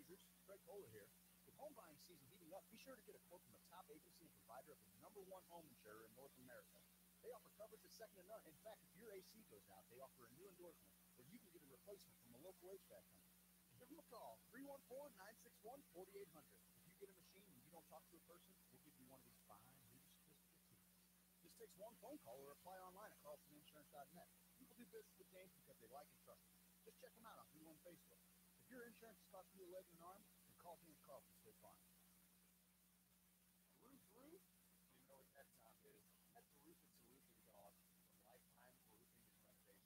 Hoosiers, Craig Kohler here. With home buying season heating up, be sure to get a quote from a top agency and provider of the #1 home insurer in North America. They offer coverage that's second to none. In fact, if your AC goes out, they offer a new endorsement where you can get a replacement from a local HVAC company. Give them a call, 314-961-4800. If you get a machine and you don't talk to a person, we'll give you one of these fine Hoosier Sophisticate teams. Just takes one phone call or apply online at carlsoninsurance.net. People do business with James because they like and trust him. Just check them out on Google and Facebook. If your insurance is costing you a leg and an arm, then call James Carlson State Farm. Roof. You know what that sound is. That's the Roof and Solution dog from Lifetime Roofing and Renovation. Their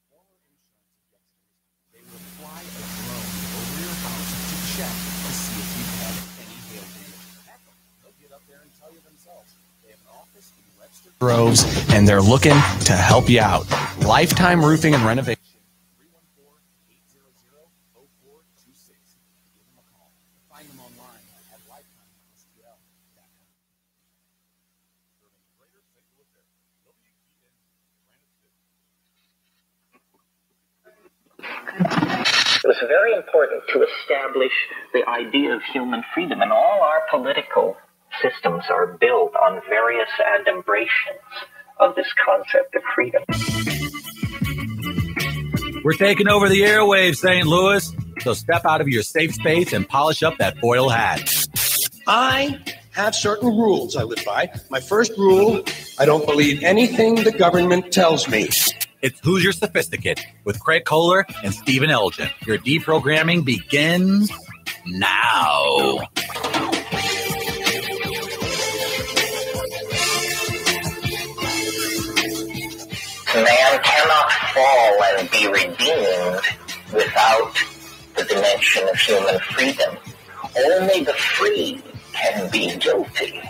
former insurance adjusters, they will fly a drone over your house to check to see if you've had any hail damage. Heck, they'll get up there and tell you themselves. They have an office in Webster Groves, and they're looking to help you out. Lifetime Roofing and Renovation. 314-800-0426. Give them a call. Find them online at lifetimestl.com. Serving greater St. Louis area. It was very important to establish the idea of human freedom, and all our political systems are built on various adumbrations of this concept of freedom. We're taking over the airwaves, St. Louis, so step out of your safe space and polish up that foil hat. I have certain rules I live by. My first rule, I don't believe anything the government tells me. It's Hoosier Sophisticate with Craig Kohler and Stephen Elgin. Your deprogramming begins now. Man cannot fall and be redeemed without the dimension of human freedom. Only the free can be guilty,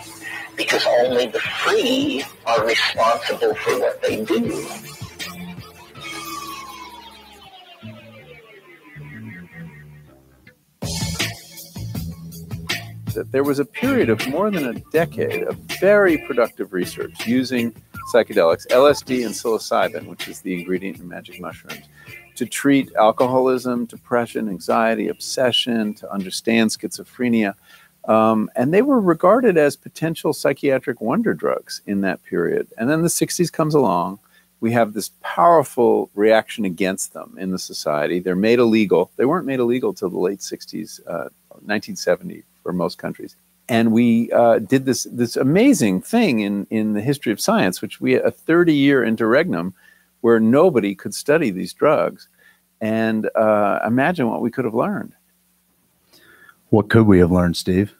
because only the free are responsible for what they do. That there was a period of more than a decade of very productive research using psychedelics, LSD and psilocybin, which is the ingredient in magic mushrooms, to treat alcoholism, depression, anxiety, obsession, to understand schizophrenia. And they were regarded as potential psychiatric wonder drugs in that period. And then the 60s comes along. We have this powerful reaction against them in the society. They're made illegal. They weren't made illegal till the late 60s, 1970 for most countries. And we did this amazing thing in the history of science, which we had a 30-year interregnum where nobody could study these drugs. And imagine what we could have learned. What could we have learned, Steve?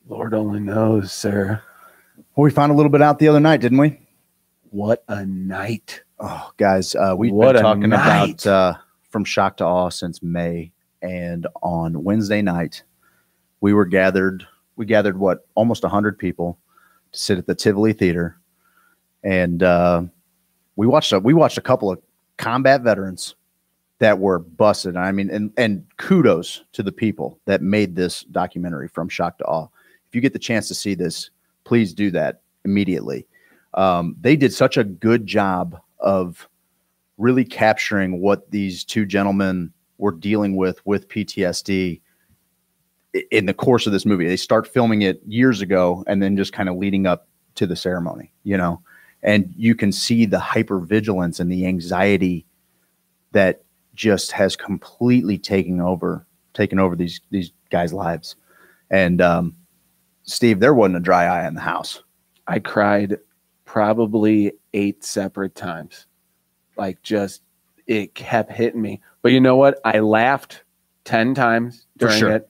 Lord only knows, sir. Well, we found a little bit out the other night, didn't we? What a night. Oh, guys, we've been talking about From Shock to Awe since May. And on Wednesday night, we gathered what, almost 100 people to sit at the Tivoli Theater. And we watched a couple of combat veterans that were busted. I mean, and kudos to the people that made this documentary From Shock to Awe. If you get the chance to see this, please do that immediately. They did such a good job of really capturing what these two gentlemen were dealing with PTSD in the course of this movie. They start filming it years ago and then just kind of leading up to the ceremony, you know, and you can see the hypervigilance and the anxiety that just has completely taken over these guys' lives. And Steve, there wasn't a dry eye in the house. I cried probably 8 separate times. Like, just, it kept hitting me. But you know what? I laughed 10 times during it.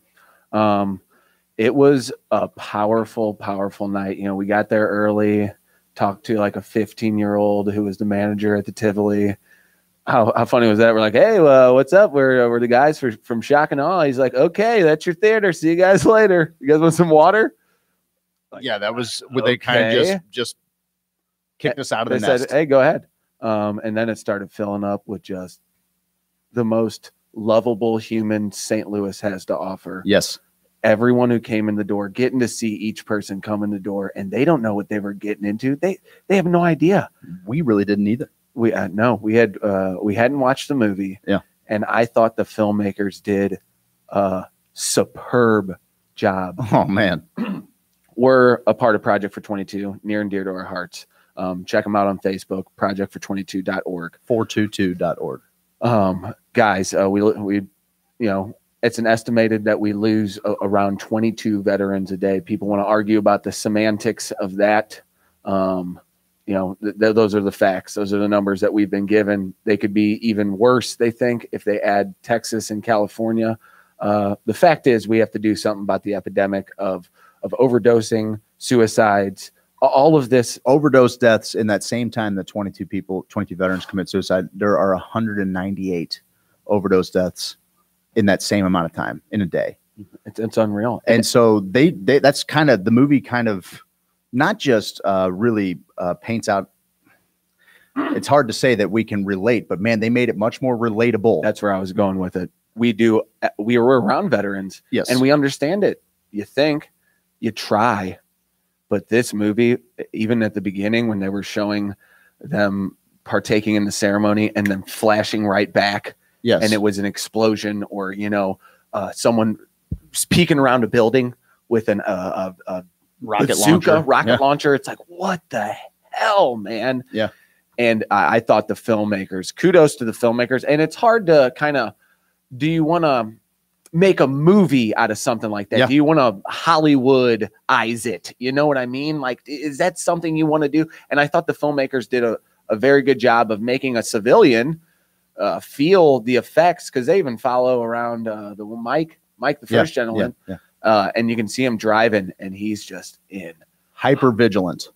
It was a powerful, powerful night. You know, we got there early, talked to like a 15-year-old who was the manager at the Tivoli. How funny was that? We're like, hey, what's up? We're the guys from Shock and Awe. He's like, okay, that's your theater. See you guys later. You guys want some water? Like, yeah, that was what they kind of just kicked us out of the nest. Said, hey, go ahead. And then it started filling up with just the most lovable human St. Louis has to offer. Yes. Everyone who came in the door, getting to see each person come in the door, and they don't know what they were getting into. They have no idea. We really didn't either. We hadn't watched the movie. Yeah. And I thought the filmmakers did a superb job. Oh man. We're a part of Project for 22, near and dear to our hearts. Check them out on Facebook, projectfor22.org. 422.org. Guys, we it's an estimated that we lose around 22 veterans a day. People want to argue about the semantics of that. Those are the facts. Those are the numbers that we've been given. They could be even worse, they think, if they add Texas and California. The fact is we have to do something about the epidemic of overdosing, suicides, all of this. Overdose deaths in that same time that 22 veterans commit suicide. There are 198 overdose deaths in that same amount of time in a day. It's unreal. And so they that's kind of the movie kind of not just really paints out. It's hard to say that we can relate, but man, they made it much more relatable. That's where I was going with it. We were around veterans, yes, and we understand it. You think, you try, but this movie, even at the beginning when they were showing them partaking in the ceremony and then flashing right back, yes, and it was an explosion, or someone peeking around a building with a rocket launcher. It's like, what the hell, man? Yeah. And I thought the filmmakers, kudos to the filmmakers. And it's hard to kind of, do you want to make a movie out of something like that? Yeah. Do you want to Hollywood-ize it? You know what I mean? Like, is that something you want to do? And I thought the filmmakers did a very good job of making a civilian feel the effects, because they even follow around the Mike, the first gentleman. Yeah. And you can see him driving, and he's just in hyper vigilant,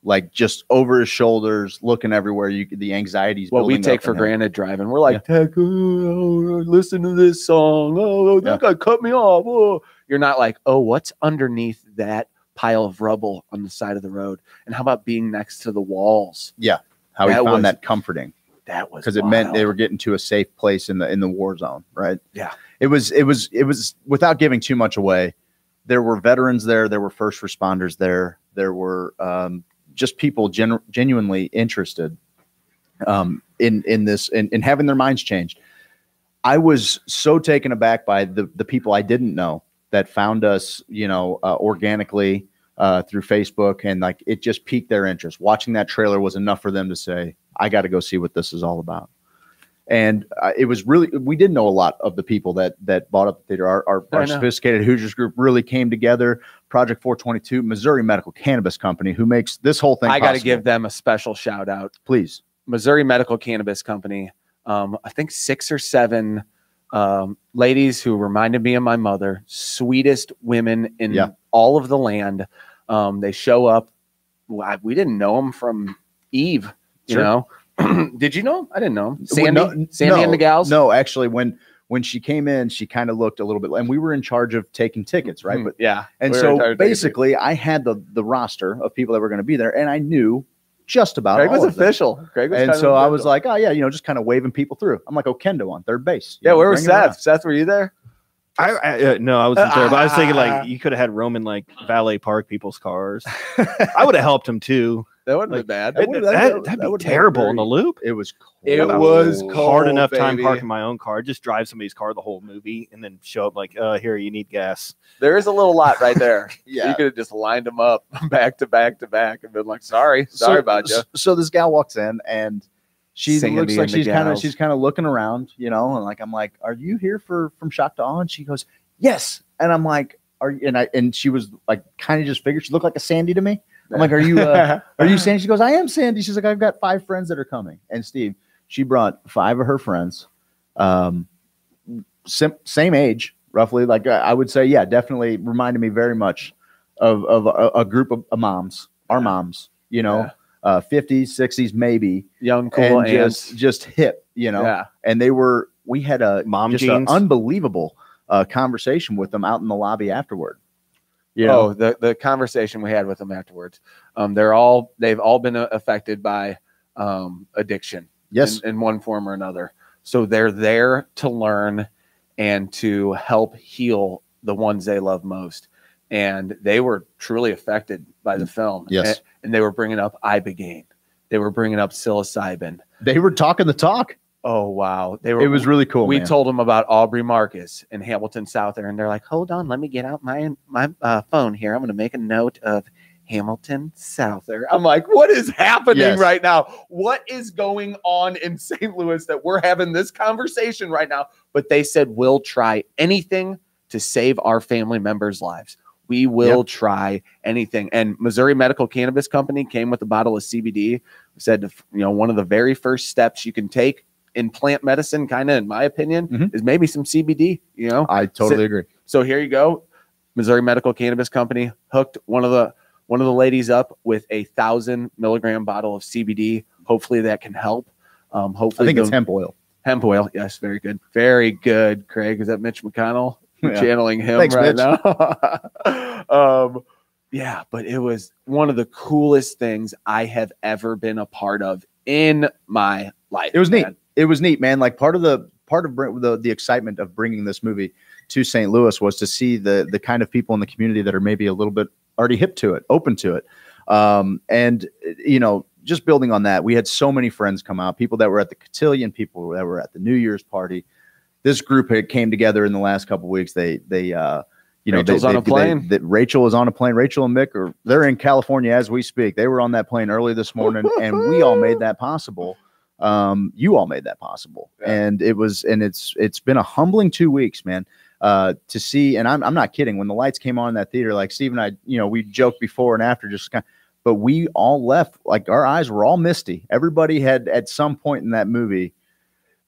like just over his shoulders, looking everywhere. The anxiety's what we take for granted driving. We're like, listen to this song. Oh, that guy cut me off. Oh. You're not like, oh, what's underneath that pile of rubble on the side of the road? And how about being next to the walls? Yeah. How he found that comforting. That was because it meant they were getting to a safe place in the war zone, right? Yeah. It was without giving too much away. There were veterans there. There were first responders there. There were just people genuinely interested in this and having their minds changed. I was so taken aback by the people I didn't know that found us, organically through Facebook, and like it just piqued their interest. Watching that trailer was enough for them to say, I got to go see what this is all about. And it was really, we did know a lot of the people that bought up the theater. Our Sophisticated Hoosiers group really came together. Project 422, Missouri Medical Cannabis Company, who makes this whole thing possible. I got to give them a special shout out. Please. Missouri Medical Cannabis Company. I think 6 or 7 ladies who reminded me of my mother, sweetest women in all of the land. They show up. We didn't know them from Eve, you know. Did you know? I didn't know. Sandy and the gals? No, actually, when she came in, she kind of looked a little bit, and we were in charge of taking tickets, right? But yeah. And so basically, I had the roster of people that were going to be there, and I knew just about Craig all was of them. official. Craig was and so I was like, oh yeah, just kind of waving people through. I'm like, Kendo on third base. Yeah, where was Seth? Seth, were you there? No, I wasn't there, but I was thinking like you could have had Roman like valet park people's cars. I would have helped him too. That wouldn't have been bad. That'd be terrible in the loop. It was cold. It was hard enough time parking my own car. Just drive somebody's car the whole movie and then show up like, here, you need gas. There is a little lot right there. Yeah. You could have just lined them up back to back to back and been like, sorry about you. So this gal walks in and she looks like she's kind of looking around, and like, I'm like, are you here from Shock to Awe? And she goes, yes. And I'm like, and she was like, kind of just figured she looked like a Sandy to me. I'm like, are you Sandy? She goes, I am Sandy. She's like, I've got 5 friends that are coming. And Steve, she brought 5 of her friends, same age, roughly. Like I would say, yeah, definitely reminded me very much of a group of moms, our moms, 50s, 60s, maybe young, cool, and just hip, Yeah. And we had a an unbelievable conversation with them out in the lobby afterward. The conversation we had with them afterwards. They've all been affected by addiction, yes, in one form or another. So they're there to learn and to help heal the ones they love most. And they were truly affected by the film. Yes, and they were bringing up ibogaine. They were bringing up psilocybin. They were talking the talk. Oh wow, It was really cool. We man. told them about Aubrey Marcus in Hamilton South there, and they're like, "Hold on, let me get out my phone here. I'm going to make a note of Hamilton Souther." I'm like, "What is happening right now? What is going on in St. Louis that we're having this conversation right now?" But they said, "We'll try anything to save our family members' lives. We will try anything." And Missouri Medical Cannabis Company came with a bottle of CBD. Said, one of the very first steps you can take in plant medicine, kind of, in my opinion, is maybe some CBD. I totally agree. So here you go. Missouri Medical Cannabis Company hooked one of the ladies up with 1,000 milligram bottle of CBD. Hopefully that can help. Hopefully, I think it's hemp oil. Hemp oil, yes, very good, Craig. Is that Mitch McConnell? You're channeling him. Thanks, right Mitch. now. Yeah, but it was one of the coolest things I have ever been a part of in my life. It was neat. It was neat, man. Like part of the excitement of bringing this movie to St. Louis was to see the kind of people in the community that are maybe a little bit already hip to it, open to it. And just building on that, we had so many friends come out, people that were at the cotillion, people that were at the New Year's party. This group came together in the last couple of weeks. Rachel's on a plane. Rachel is on a plane. Rachel and Mick they're in California as we speak. They were on that plane early this morning, and we all made that possible. You all made that possible, and it's been a humbling 2 weeks, man. To see, and I'm not kidding. When the lights came on in that theater, like Steve and I, we joked before and after, but we all left like our eyes were all misty. Everybody had at some point in that movie.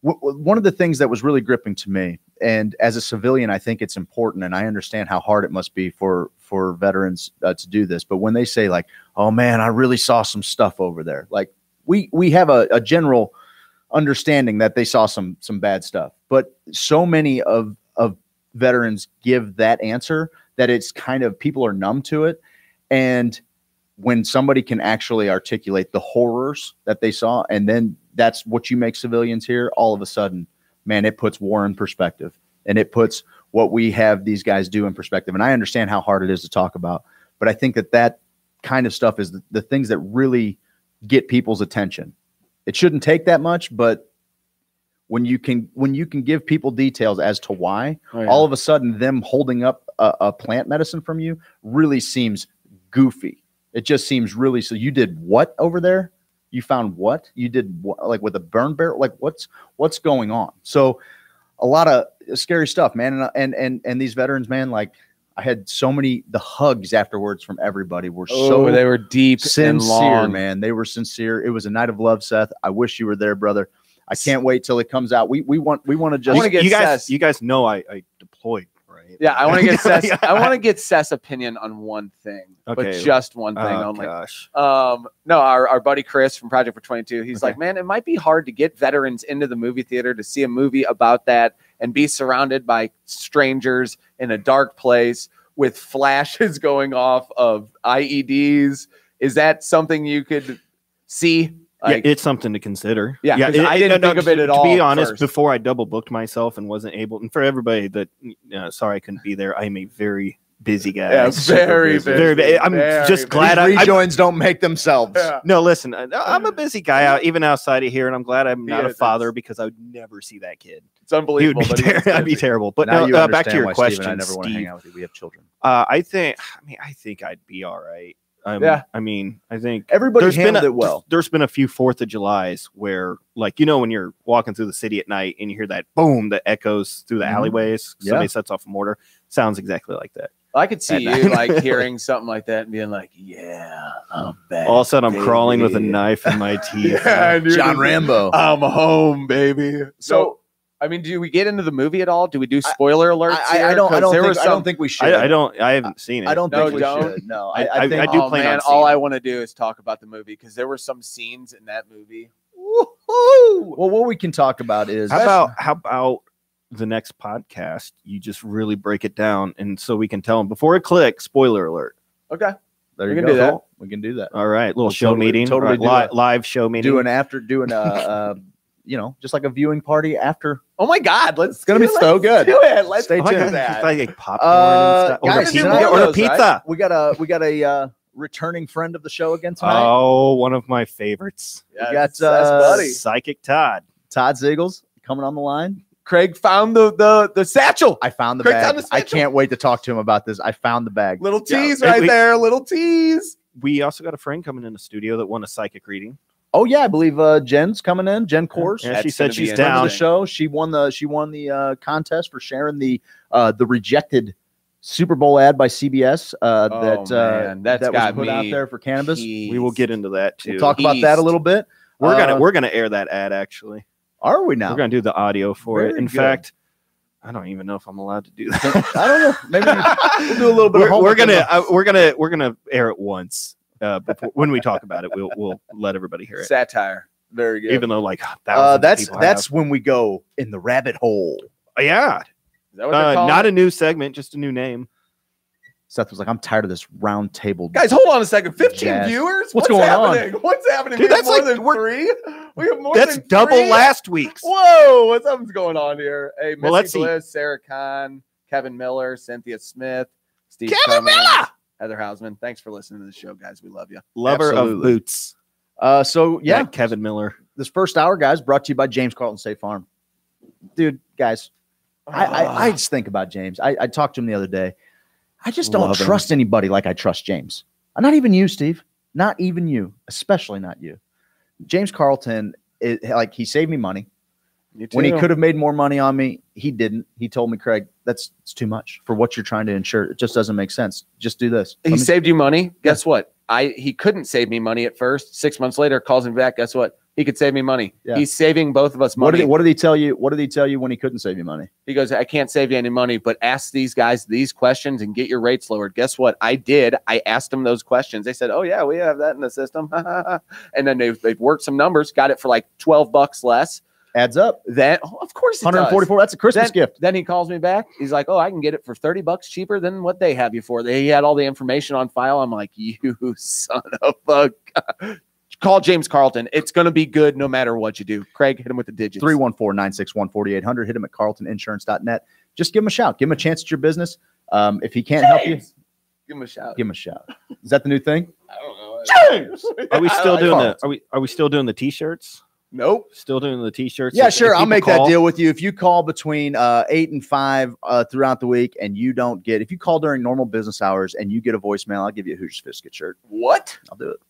One of the things that was really gripping to me, and as a civilian, I think it's important, and I understand how hard it must be for veterans to do this. But when they say like, "Oh man, I really saw some stuff over there," like we have a general understanding that they saw some bad stuff, but so many of veterans give that answer that it's kind of people are numb to it, and when somebody can actually articulate the horrors that they saw, and then that's what you make civilians hear, all of a sudden, man, it puts war in perspective, and it puts what we have these guys do in perspective. And I understand how hard it is to talk about, but I think that kind of stuff is the things that really get people's attention. It shouldn't take that much, but when you can give people details as to why, all of a sudden them holding up a plant medicine from you really seems goofy. It just seems really, so you did what over there? You found what? You did what, like with a burn barrel? Like what's going on? So a lot of scary stuff, man. And these veterans, man, like I had so many, the hugs afterwards from everybody were they were deep, sincere, and long. man. They were sincere. It was a night of love, Seth. I wish you were there, brother. I can't wait till it comes out. We want to just, you guys know I deployed. Yeah, I want to get Seth's, I want to get Seth's opinion on one thing, but just one thing only. Gosh. No, our buddy Chris from Project for 22, he's like, man, it might be hard to get veterans into the movie theater to see a movie about that and be surrounded by strangers in a dark place with flashes going off of IEDs. Is that something you could see? Like, it's something to consider. Yeah, I didn't think of it at all. To be honest, before I double booked myself and wasn't able, and for everybody that, sorry I couldn't be there. I'm a very busy guy. Yeah, very busy. I'm just glad rejoins don't make themselves. Yeah. No, listen, I'm a busy guy even outside of here, and I'm glad I'm not a father because I would never see that kid. It's unbelievable. I'd be terrible. But now no, back to your question, Steve, I never want to Steve, hang out with you. We have children. I think I'd be all right. I mean, I think everybody handled it well. There's been a few 4th of Julys where, like, when you're walking through the city at night and you hear that boom that echoes through the alleyways, somebody sets off a mortar. Sounds exactly like that. I could see you like hearing something like that and being like, "Yeah, I'm back." All of a sudden, I'm crawling with a knife in my teeth. John Rambo. I'm home, baby. So, I mean, do we get into the movie at all? Do we do spoiler alerts? I don't think we should. I haven't seen it. I don't think we should. No, I think, I do plan on seeing all it. I want to do is talk about the movie because there were some scenes in that movie. Woo-hoo! Well, what we can talk about is how about the next podcast? You just really break it down, and so we can tell them before it clicks. Spoiler alert. Okay, there you can go. do that. We can do that. All right, little show meeting, totally live show meeting. Doing just like a viewing party after. Oh my God, it's gonna be so good. Do it. Let's stay tuned. Like popcorn and stuff. Or a pizza. We got a returning friend of the show again tonight. Oh, one of my favorites. Yeah, that's buddy. Psychic Todd. Todd Siegels coming on the line. Craig found the satchel. I found the Craig bag. found the I satchel. can't wait to talk to him about this. I found the bag. Little tease Yeah. right there. Little tease. We also got a friend coming in the studio that won a psychic reading. Oh yeah, I believe Jen's coming in. Jen Kors. Yeah, she That's said gonna be she's Friend of down. the show. She won the contest for sharing the rejected Super Bowl ad by CBS man, that's that was got put out me there for cannabis. We will get into that too. We'll talk about that a little bit. We're gonna air that ad actually. Are we now? We're gonna do the audio for it. Very In good. fact, I don't even know if I'm allowed to do that. I don't know. Maybe we'll do a little bit of homework. We're gonna air it once. When we talk about it, we'll let everybody hear it. Satire. Very good. Even though like thousands of people that's when we go in the rabbit hole. yeah, Is that what they're calling not it? a new segment, just a new name. Seth was like, I'm tired of this round table. Guys, hold on a second. 15 Jazz. viewers? What's going on? happening? What's happening? Dude, we have that's more like- than we're- 3. We have more That's than double 3? last week's. Whoa, something's going on here. Hey, Missy Well, let's see. Bliss, Sarah Kahn, Kevin Miller, Cynthia Smith, Steve Kevin Cummings, Miller! Heather Hausman. Thanks for listening to the show, guys. We love you. Lover Absolutely. of boots. So yeah, That Kevin Miller. this first hour, guys, brought to you by James Carlton State Farm. Dude, guys, I just think about James. I talked to him the other day. I just don't Love him. trust anybody like I trust James. Not even you, Steve. Not even you. Especially not you. James Carlton, he saved me money. You When he too. could have made more money on me, he didn't. He told me, Craig, it's too much for what you're trying to insure. It just doesn't make sense. Just do this. He saved you money. Guess what? He couldn't save me money at first. 6 months later, calls me back. Guess what? He could save me money. Yeah. He's saving both of us What money. did he tell you? What did he tell you when he couldn't save you money? He goes, I can't save you any money, but ask these guys these questions and get your rates lowered. Guess what? I did. I asked them those questions. They said, oh, yeah, we have that in the system. And then they've worked some numbers, got it for like $12 less. Adds up. Then, of course, it 144. That's a Christmas gift. Then he calls me back. He's like, oh, I can get it for $30 cheaper than what they have you for. He had all the information on file. I'm like, you son of a... Call James Carlton. It's going to be good no matter what you do. Craig, hit him with the digits. 314-961-4800. Hit him at carltoninsurance.net. Just give him a shout. Give him a chance at your business. If he can't help you, Give him a shout. give him a shout. Is that the new thing? I don't know. James! Are we still doing Carlton. are we still doing the t-shirts? Nope. Still doing the t-shirts? Yeah, If sure. I'll people make that call- deal with you. If you call between 8 and 5 throughout the week and you don't get, if you call during normal business hours and you get a voicemail, I'll give you a Hoosier Sophisticate shirt. What? I'll do it.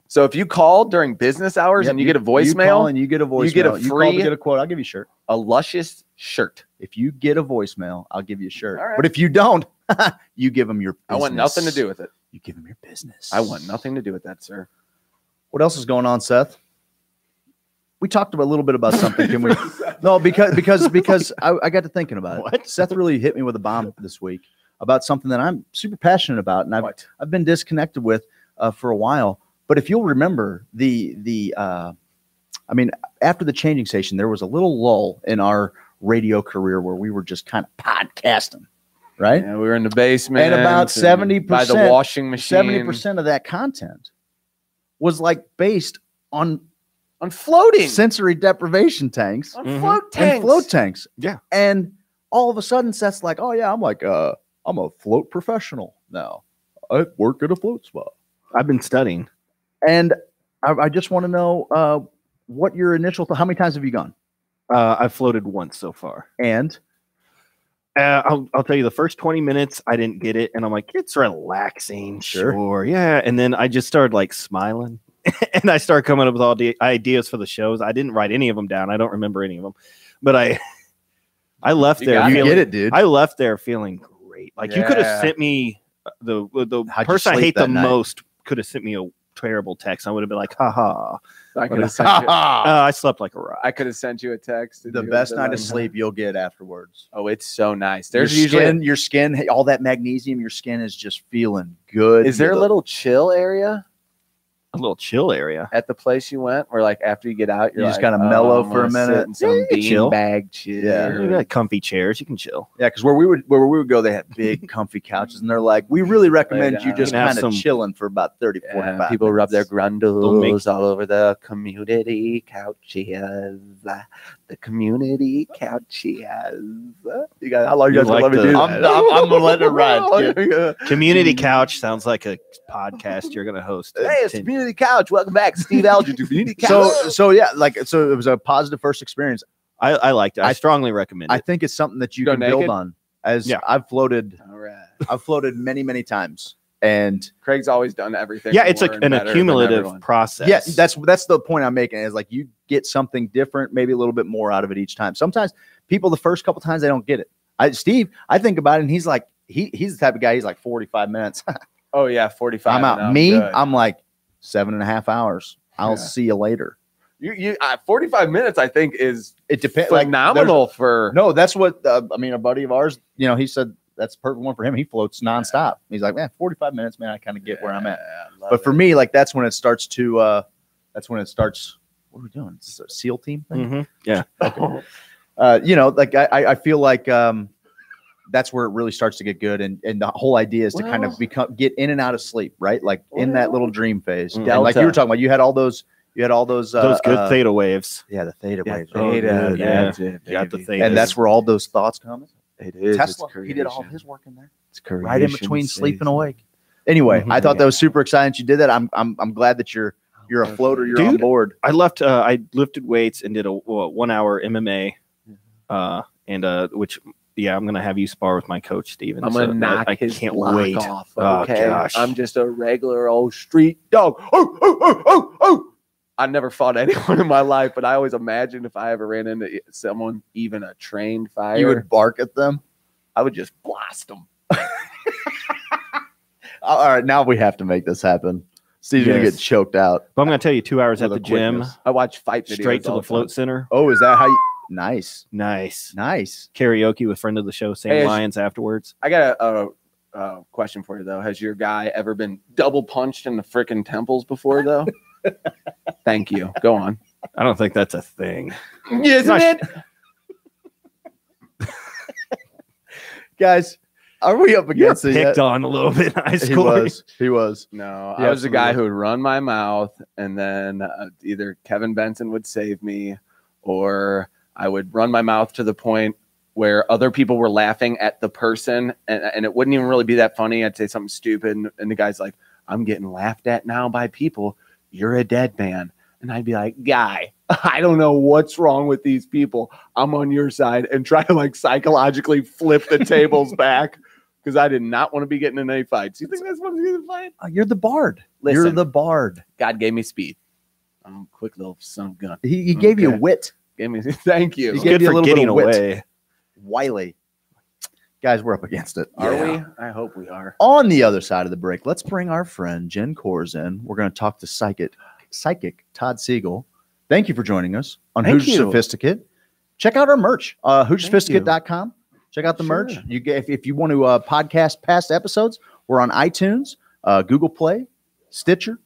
So if you call during business hours Yep, and you get a You call voicemail, and you get a voicemail. you get a call to free- get a quote. I'll give you a shirt. a luscious shirt. If you get a voicemail, I'll give you a shirt. All right. But if you don't, you give them your business. I want nothing to do with it. You give them your business. I want nothing to do with that, sir. What else is going on, Seth? We talked a little bit about something. Can we? No, because I got to thinking about it. What? Seth really hit me with a bomb this week about something that I'm super passionate about, and I've been disconnected with for a while. But if you'll remember after the changing station, there was a little lull in our radio career where we were just kind of podcasting, right? Yeah, we were in the basement. And about 70% by the washing machine. 70% of that content was like based on floating. sensory deprivation tanks On Mhm. float tanks. and float tanks. Yeah. And all of a sudden, Seth's like, oh, yeah, I'm a float professional now. I work at a float spa. I've been studying. And I just want to know what your initial, how many times have you gone? I've floated once so far. And I'll tell you, the first 20 minutes, I didn't get it. And I'm like, it's relaxing. Sure. Sure. Yeah. And then I just started like smiling and I started coming up with all the ideas for the shows. I didn't write any of them down. I don't remember any of them, but I left You there. got it. you feeling, get it, dude. I left there feeling great. Like you could have Yeah. sent me the How'd you person I sleep hate that the night? most could have sent me a terrible text. I would have been like, haha. I could have sent you. I slept like a rock. I could have sent you a text. and The you would best have been night of like, sleep you'll get afterwards. Oh, it's so nice. There's There's usually. your skin, all that magnesium, your skin is just feeling good. Is there a You look- little chill area A little chill area. at the place you went where, like, after you get out, you're You just like, kinda mellow I'm for a gonna sit minute? in some Yeah, you can chill. beanbag chill. Yeah. You got comfy chairs. You can chill. Yeah, because where we would go, they had big, comfy couches, and they're like, we really recommend you down. just You can have kind of some- chilling for about 30, Yeah, 45 people rub their minutes. grundles all over the community couches. the community couch he has. You guys, how long you guys like gonna let me do I'm that? going to let it ride. kid. Community couch sounds like a podcast you're going to host. Hey, it's Community Couch. Welcome back, Steve Elgin to Community Couch. So yeah, so it was a positive first experience. I liked it. I strongly recommend it. I think it's something that you Go can naked? build on. Yeah. I've floated All right. many times, and Craig's always done everything. yeah, to it's learn an better than accumulative everyone. process. yeah, that's the point I'm making. Is like you get something different, maybe a little bit more out of it each time. Sometimes people the first couple times they don't get it. Steve, I think about it, and he's like he's the type of guy. He's like 45 minutes. Oh yeah, 45. I'm out. and Me, good. I'm like 7.5 hours. I'll Yeah. see you later. You 45 minutes, I think, is It depends. phenomenal for. No, that's what I mean. A buddy of ours, he said that's the perfect one for him. He floats nonstop. He's like, man, 45 minutes, man. I kind of get where I'm at. But for me, like that's when it starts to. That's when it starts. What are we doing? Is this a SEAL team thing? Mhm. Yeah. Like I feel like that's where it really starts to get good, and the whole idea is to kind of get in and out of sleep, right? Like in that little dream phase. And like you were talking about, you had all those good theta waves. Yeah, the theta waves. Theta, yeah. that's it, You got the baby. theta. And that's where all those thoughts come. It is. Tesla, It's he did all creation. his work in there, It's right in creation between sleep and season. awake. Anyway, Mhm. I thought that was super exciting that you did that. I'm glad that you're a floater. You're on Dude, board. I lifted weights and did a 1 hour MMA, which I'm gonna have you spar with my coach Steven. I'm gonna knock I his can't block wait. off. Oh, Okay, gosh. I'm just a regular old street dog. I never fought anyone in my life, but I always imagined if I ever ran into someone, even a trained fighter, You would bark at them. I would just blast them. All right, now we have to make this happen. Steve's gonna Yes. get choked out. But I'm gonna tell you, 2 hours at With the a gym, quickness. I watch fight videos straight to all the float time. center. Oh, is that how you? Nice, Nice nice. karaoke with friend of the show Sam Hey, Lyons afterwards. I got a question for you though. Has your guy ever been double punched in the freaking temples before though? Thank you. Go on. I don't think that's a thing. Isn't Not- it? Guys, are we up You're against it yet? picked on a little bit in high He school. was. He was. No, Yeah, I was the guy absolutely. who would run my mouth, and then either Kevin Benson would save me, or I would run my mouth to the point where other people were laughing at the person, and it wouldn't even really be that funny. I'd say something stupid, and the guy's like, "I'm getting laughed at now by people. You're a dead man." And I'd be like, "Guy, I don't know what's wrong with these people. I'm on your side," and try to like psychologically flip the tables back. Because I did not want to be getting in any fights. You think that's what's going to fight? You're the bard. You're Listen. the bard. God gave me speed. I'm a quick little son of a gun. He gave you Okay. wit. Gave me. Thank you. He It's gave good you a for little bit getting of wit. away. Wily. Guys, we're up against it. Are Yeah. we? I hope we are. On the other side of the break, let's bring our friend Jen Kors in. We're going to talk to psychic Todd Siegel. Thank you for joining us on Thank Hoosier you. Sophisticate. Check out our merch, HoogerSophisticate.com. Check out the merch. Sure. You get if you want to podcast past episodes, we're on iTunes, Google Play, Stitcher,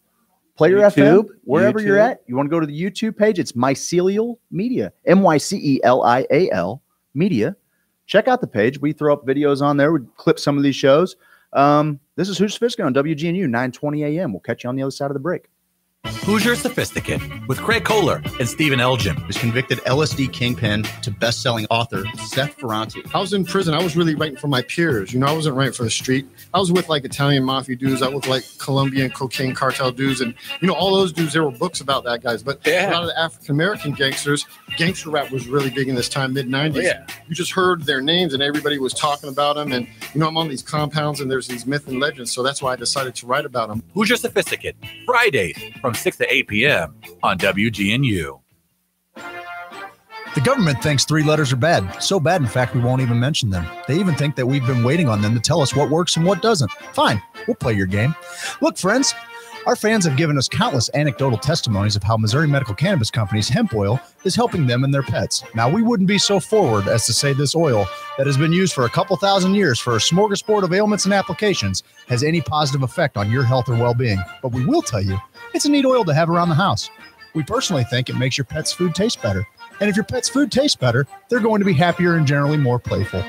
Player FM, YouTube, wherever you're YouTube. at. You want to go to the YouTube page? It's Mycelial Media, MyCelial Media. Check out the page. We throw up videos on there. We clip some of these shows. This is Hoosier Sophisticate on WGNU 920 AM. We'll catch you on the other side of the break. Hoosier Sophisticate with Craig Kohler and Stephen Elgin. Was convicted LSD kingpin to best-selling author Seth Ferranti. I was in prison. I was really writing for my peers. I wasn't writing for the street. I was with like Italian mafia dudes. I was with like Colombian cocaine cartel dudes. And, all those dudes, there were books about that, guys. But a lot of the African-American gangsters, gangster rap was really big in this time, mid-90s. You just heard their names and everybody was talking about them. And, I'm on these compounds and there's these myths and legends. So that's why I decided to write about them. Hoosier Sophisticate, Fridays from 6 to 8 p.m. on WGNU. The government thinks 3 letters are bad. So bad, in fact, we won't even mention them. They even think that we've been waiting on them to tell us what works and what doesn't. Fine, we'll play your game. Look, friends, our fans have given us countless anecdotal testimonies of how Missouri Medical Cannabis Company's hemp oil is helping them and their pets. Now, we wouldn't be so forward as to say this oil that has been used for a couple thousand years for a smorgasbord of ailments and applications has any positive effect on your health or well-being. But we will tell you, it's a neat oil to have around the house. We personally think it makes your pet's food taste better. And if your pet's food tastes better, they're going to be happier and generally more playful.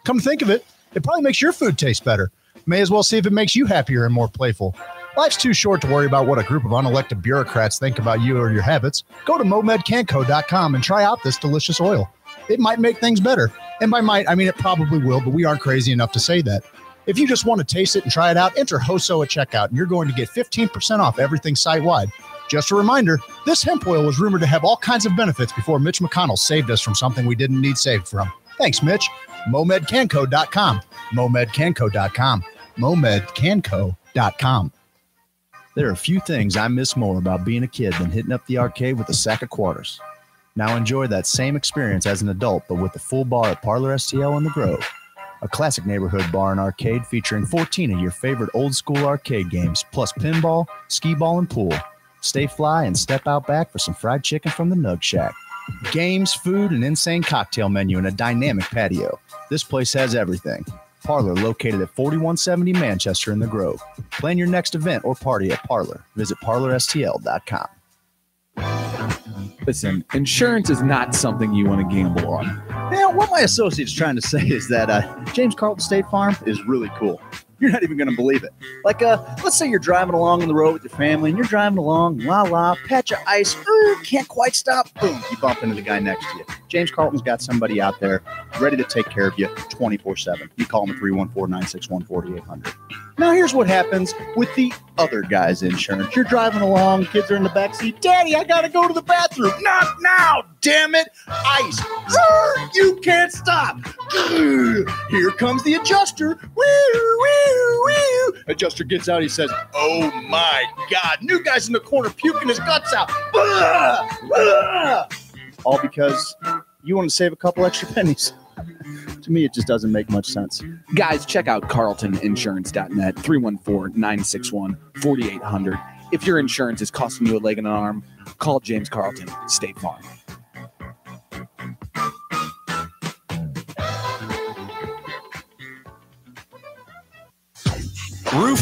Come to think of it, it probably makes your food taste better. May as well see if it makes you happier and more playful. Life's too short to worry about what a group of unelected bureaucrats think about you or your habits. Go to momedcanco.com and try out this delicious oil. It might make things better. And by might, I mean it probably will, but we aren't crazy enough to say that. If you just want to taste it and try it out, enter HOSO at checkout, and you're going to get 15% off everything site-wide. Just a reminder, this hemp oil was rumored to have all kinds of benefits before Mitch McConnell saved us from something we didn't need saved from. Thanks, Mitch. momedcanco.com. momedcanco.com. momedcanco.com. There are a few things I miss more about being a kid than hitting up the arcade with a sack of quarters. Now enjoy that same experience as an adult, but with the full bar at Parlor STL in the Grove. A classic neighborhood bar and arcade featuring 14 of your favorite old school arcade games, plus pinball, skee ball, and pool. Stay fly and step out back for some fried chicken from the Nug Shack. Games, food, an insane cocktail menu, and a dynamic patio. This place has everything. Parlor, located at 4170 Manchester in the Grove. Plan your next event or party at Parlor. Visit parlorstl.com. Listen, insurance is not something you want to gamble on. Yeah, what my associate's trying to say is that James Carlton State Farm is really cool. You're not even going to believe it. Like, let's say you're driving along on the road with your family, and you're driving along, patch of ice, can't quite stop, boom, you bump into the guy next to you. James Carlton's got somebody out there ready to take care of you 24/7. You call them at 314-961-4800. Now, here's what happens with the other guy's insurance. You're driving along, kids are in the backseat. Daddy, I got to go to the bathroom. Not now, damn it. Ice. You can't stop. Here comes the adjuster. Adjuster gets out. He says, oh, my God. New guy's in the corner puking his guts out. All because you want to save a couple extra pennies. To me, it just doesn't make much sense. Guys, check out carltoninsurance.net, 314-961-4800. If your insurance is costing you a leg and an arm, call James Carlton State Farm.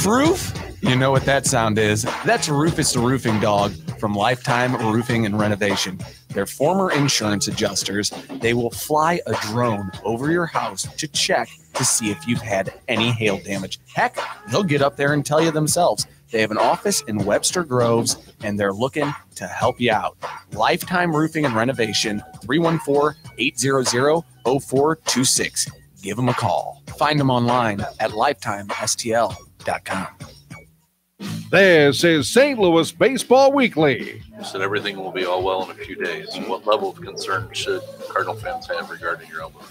Roof? You know what that sound is. That's Rufus the Roofing Dog from Lifetime Roofing and Renovation. They're former insurance adjusters. They will fly a drone over your house to check to see if you've had any hail damage. Heck, they'll get up there and tell you themselves. They have an office in Webster Groves, and they're looking to help you out. Lifetime Roofing and Renovation, 314-800-0426. Give them a call. Find them online at lifetimestl.com. This is St. Louis Baseball Weekly. You said everything will be all well in a few days. What level of concern should Cardinal fans have regarding your elbow?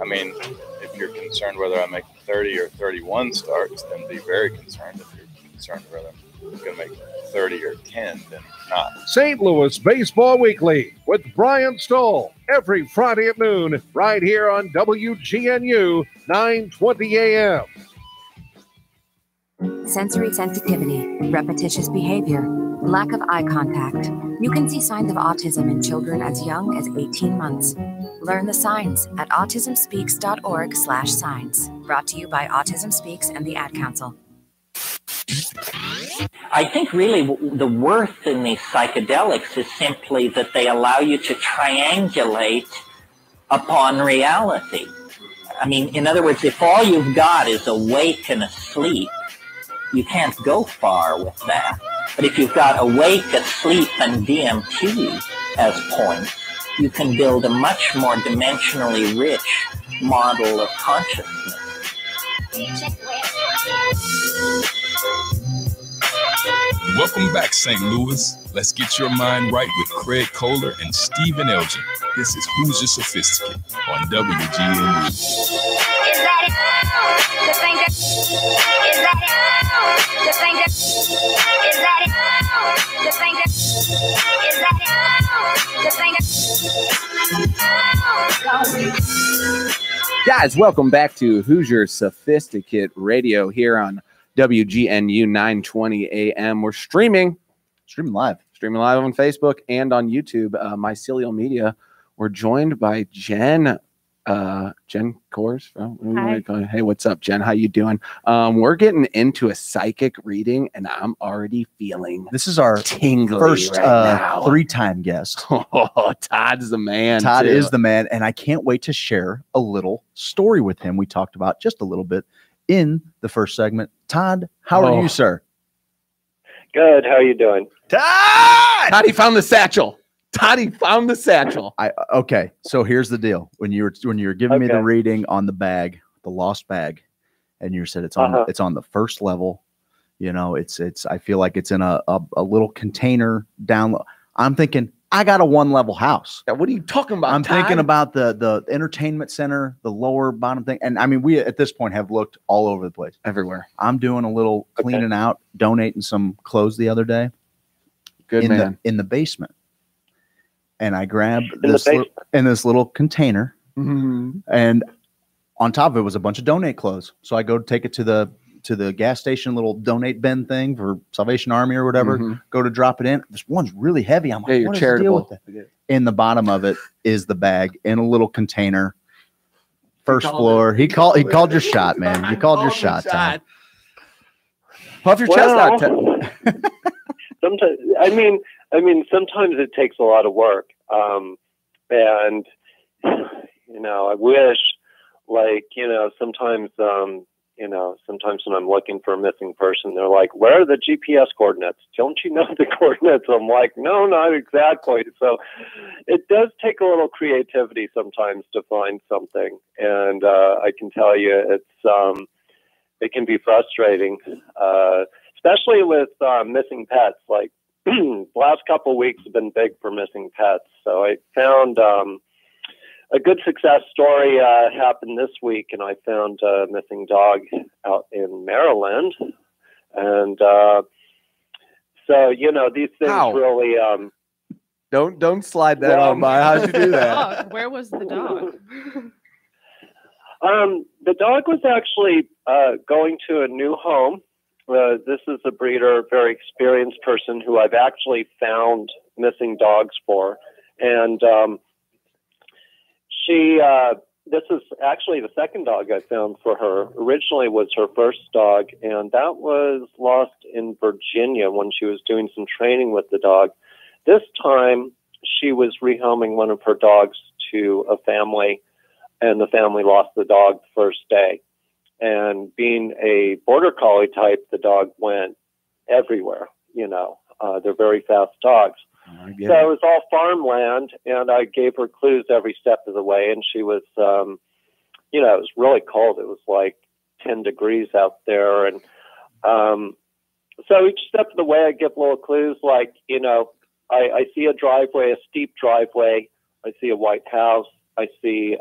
I mean, if you're concerned whether I make 30 or 31 starts, then be very concerned. If you're concerned whether I'm going to make 30 or 10, then not. St. Louis Baseball Weekly with Brian Stoll every Friday at noon right here on WGNU 920 AM. Sensory sensitivity, repetitious behavior, lack of eye contact. You can see signs of autism in children as young as 18 months. Learn the signs at autismspeaks.org/signs. Brought to you by Autism Speaks and the Ad Council. I think really the worth in these psychedelics is simply that they allow you to triangulate upon reality. I mean, in other words, if all you've got is awake and asleep, you can't go far with that. But if you've got awake, asleep, and DMT as points, you can build a much more dimensionally rich model of consciousness. Welcome back, St. Louis. Let's get your mind right with Craig Kohler and Stephen Elgin. This is Hoosier Sophisticate on WGNU. Guys, welcome back to Hoosier Sophisticate Radio here on WGNU 920 AM. We're streaming live on Facebook and on YouTube, Mycelial Media. We're joined by Jen Kors. Hey, what's up, Jen? How you doing? We're getting into a psychic reading, and I'm already feeling this is our tingly first right 3-time guest. Oh, Todd's the man. Todd too. is the man, and I can't wait to share a little story with him. We talked about just a little bit in the first segment. Todd, how are you, sir? Good. How are you doing? Toddy found the satchel. Toddy found the satchel. Okay, so here's the deal. When you were giving me the reading on the bag, the lost bag, and you said it's on the first level. You know, it's I feel like it's in a little container down low. I'm thinking I got a 1-level house. Yeah, what are you talking about? I'm thinking about the entertainment center, the lower bottom thing. And I mean, we at this point have looked all over the place. Everywhere. I'm doing a little cleaning out, donating some clothes the other day. Good man. In the basement. And I grabbed this little container, and on top of it was a bunch of donate clothes. So I go take it to the gas station, little donate bin thing for Salvation Army or whatever. Go to drop it in. This one's really heavy. I'm like, you're what is charitable. the deal with that? In the bottom of it is the bag in a little container. First floor. He called your shot, man. You called your shot, Todd. Puff your chest out, Todd. Sometimes, I mean, sometimes it takes a lot of work. And, you know, I wish, like, you know, sometimes when I'm looking for a missing person, they're like, where are the GPS coordinates? Don't you know the coordinates? I'm like, no, not exactly. So it does take a little creativity sometimes to find something. And I can tell you it can be frustrating, especially with missing pets. Like, the last couple of weeks have been big for missing pets. So I found a good success story happened this week, and I found a missing dog out in Maryland. And so, you know, these things really... Don't slide that on by. How'd you do that? Where was the dog? The dog was actually going to a new home. This is a breeder, very experienced person who I've actually found missing dogs for. And this is actually the second dog I found for her. Originally was her first dog, and that was lost in Virginia when she was doing some training with the dog. This time, she was rehoming one of her dogs to a family, and the family lost the dog the first day. And being a border collie type, the dog went everywhere, you know. They're very fast dogs. So it was all farmland, and I gave her clues every step of the way, and she was, you know, it was really cold. It was like 10 degrees out there. And so each step of the way, I give little clues like, you know, I see a driveway, a steep driveway. I see a white house. I see,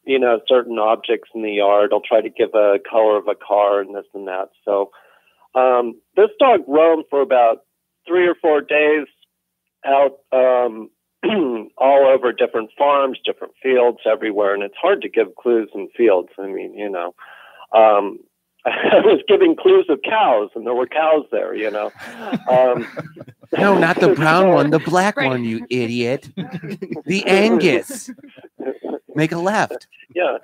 you know, certain objects in the yard. I'll try to give a color of a car and this and that. So this dog roamed for about 3 or 4 days out all over different farms, different fields, everywhere. And it's hard to give clues in fields. I mean, you know, I was giving clues of cows, and there were cows there, you know. No, not the brown one, the black one, you idiot. The Angus. Make a left. Yeah.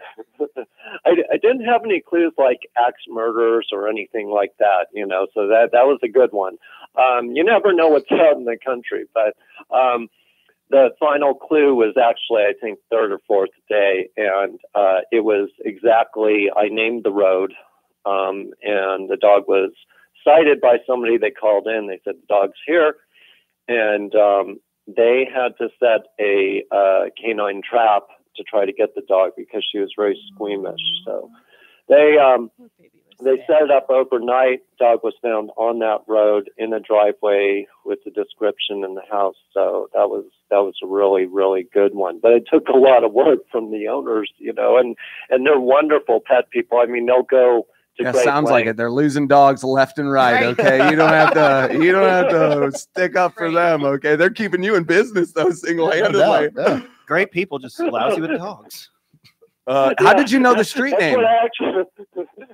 I didn't have any clues like axe murders or anything like that, you know, so that was a good one. You never know what's out in the country, but the final clue was actually, I think, 3rd or 4th day, and it was exactly, I named the road, and the dog was sighted by somebody. They called in. They said, the dog's here, and they had to set a canine trap to try to get the dog because she was very squeamish. So they set it up overnight. Dog was found on that road in a driveway with a description in the house. So that was a really, really good one. But it took a lot of work from the owners, you know, and they're wonderful pet people. I mean, they'll go to great sounds lengths. like it. They're losing dogs left and right. Okay, you don't have to stick up for them. Okay, they're keeping you in business though, single-handedly. Great people, just lousy with dogs. How did you know the street name?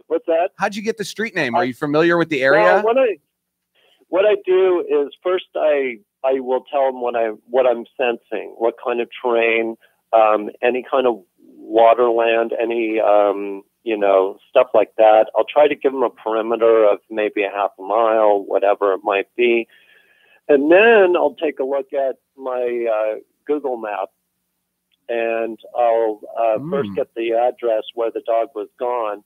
What's that? How'd you get the street name? Are you familiar with the area? Well, what I do is first I will tell them what I'm sensing, what kind of terrain, any kind of waterland, any you know, stuff like that. I'll try to give them a perimeter of maybe a half a mile, whatever it might be, and then I'll take a look at my Google map. And I'll first get the address where the dog was gone.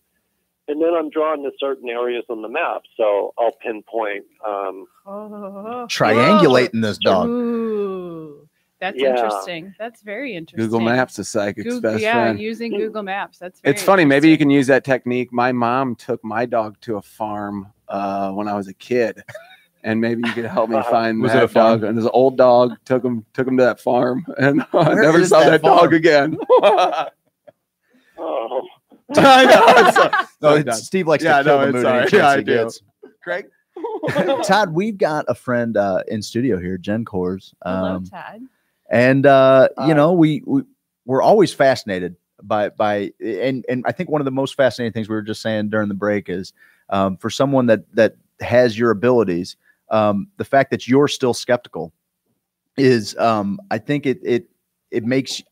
And then I'm drawn to certain areas on the map, so I'll pinpoint. Triangulating this dog. Ooh, that's Yeah. interesting. That's very interesting. Google Maps is psychic's best friend. Using Google Maps. That's very It's funny. Maybe you can use that technique. My mom took my dog to a farm when I was a kid, and maybe you could help me find Was that it a farm? dog. And there's an old dog. Took him to that farm, and I Where never is saw that farm? dog again. Oh. I know. Steve likes to kill the mood any chance I he do. gets. Craig? Todd, we've got a friend in studio here, Jen Kors. Hello, Todd. And you know, we're always fascinated by and I think one of the most fascinating things we were just saying during the break is for someone that has your abilities, the fact that you're still skeptical is I think it makes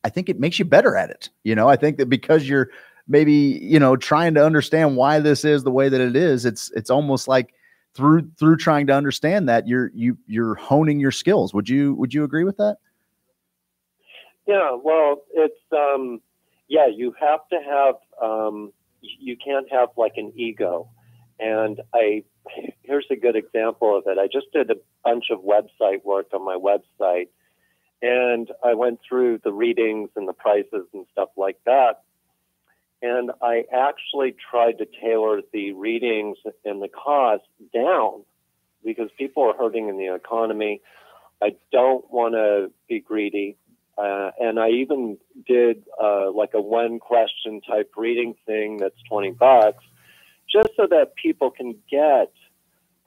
you better at it. You know, I think that because you're maybe, you know, trying to understand why this is the way that it is, it's almost like through trying to understand that you're honing your skills. Would you agree with that? Yeah, well, it's yeah, you have to have you can't have like an ego. And here's a good example of it. I just did a bunch of website work on my website, and I went through the readings and the prices and stuff like that. And I actually tried to tailor the readings and the cost down because people are hurting in the economy. I don't want to be greedy. And I even did like a one question type reading thing that's $20 just so that people can get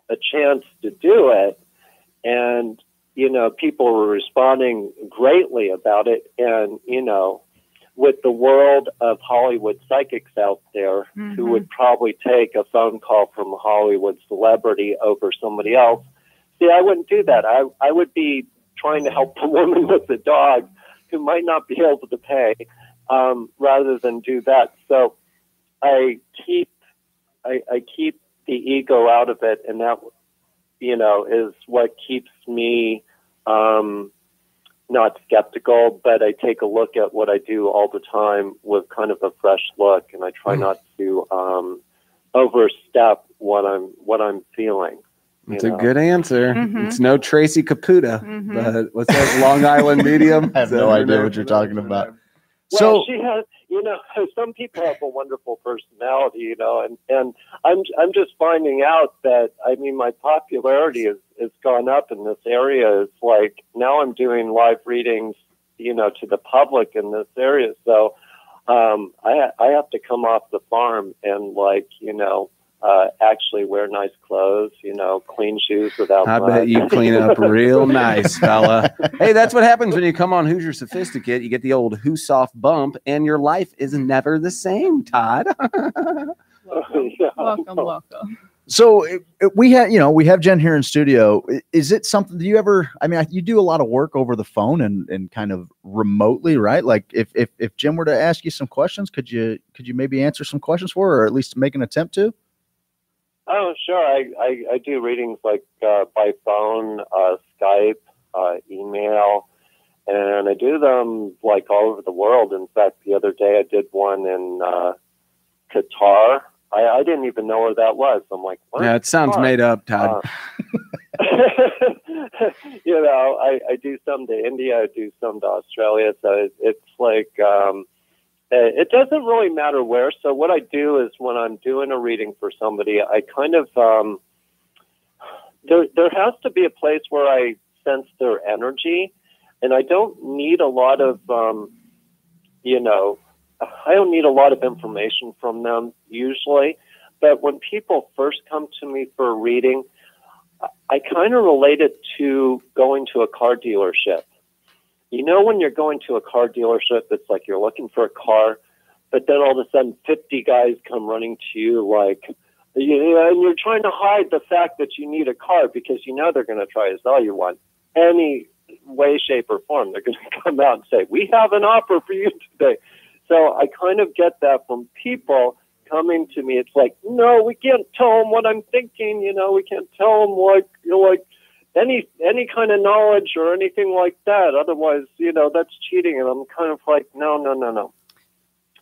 a chance to do it. And, you know, people were responding greatly about it. And, you know, with the world of Hollywood psychics out there who would probably take a phone call from a Hollywood celebrity over somebody else, see, I wouldn't do that. I would be trying to help the woman with the dog who might not be able to pay rather than do that. So I keep the ego out of it, and that, you know, is what keeps me not skeptical, but I take a look at what I do all the time with kind of a fresh look, and I try not to overstep what I'm feeling. It's a good answer. It's no Tracy Caputa, but what's that, Long Island medium? I have no idea what you're talking about. Well, she has, you know, some people have a wonderful personality, you know, and I'm just finding out that, I mean, my popularity has gone up in this area. It's like now I'm doing live readings, you know, to the public in this area. So I have to come off the farm and, like, you know, actually wear nice clothes, you know, clean shoes without I mud. bet you clean up real nice, fella. Hey, that's what happens when you come on Hoosier Sophisticate. You get the old Who Soft bump, and your life is never the same, Todd. Welcome. So we have Jen here in studio. Is it something, do you ever, I mean, you do a lot of work over the phone and kind of remotely, right? Like if Jen were to ask you some questions, could you maybe answer some questions for her, or at least make an attempt to? Oh, sure. I do readings like by phone, Skype, email, and I do them like all over the world. In fact, the other day I did one in Qatar. I didn't even know where that was. I'm like, what? Yeah, it sounds made up, Todd. You know, I do some to India, I do some to Australia. So it's like, it doesn't really matter where. So what I do is when I'm doing a reading for somebody, I kind of, there has to be a place where I sense their energy, and I don't need a lot of, you know, I don't need a lot of information from them usually. But when people first come to me for a reading, I kind of relate it to going to a car dealership. You know, when you're going to a car dealership, it's like you're looking for a car, but then all of a sudden 50 guys come running to you like, you know, and you're trying to hide the fact that you need a car because you know they're going to try to sell you one. Any way, shape, or form, they're going to come out and say, we have an offer for you today. So I kind of get that from people coming to me. It's like, no, we can't tell them what I'm thinking. You know, we can't tell them like, you know, like any kind of knowledge or anything like that. Otherwise, you know, that's cheating. And I'm kind of like, no.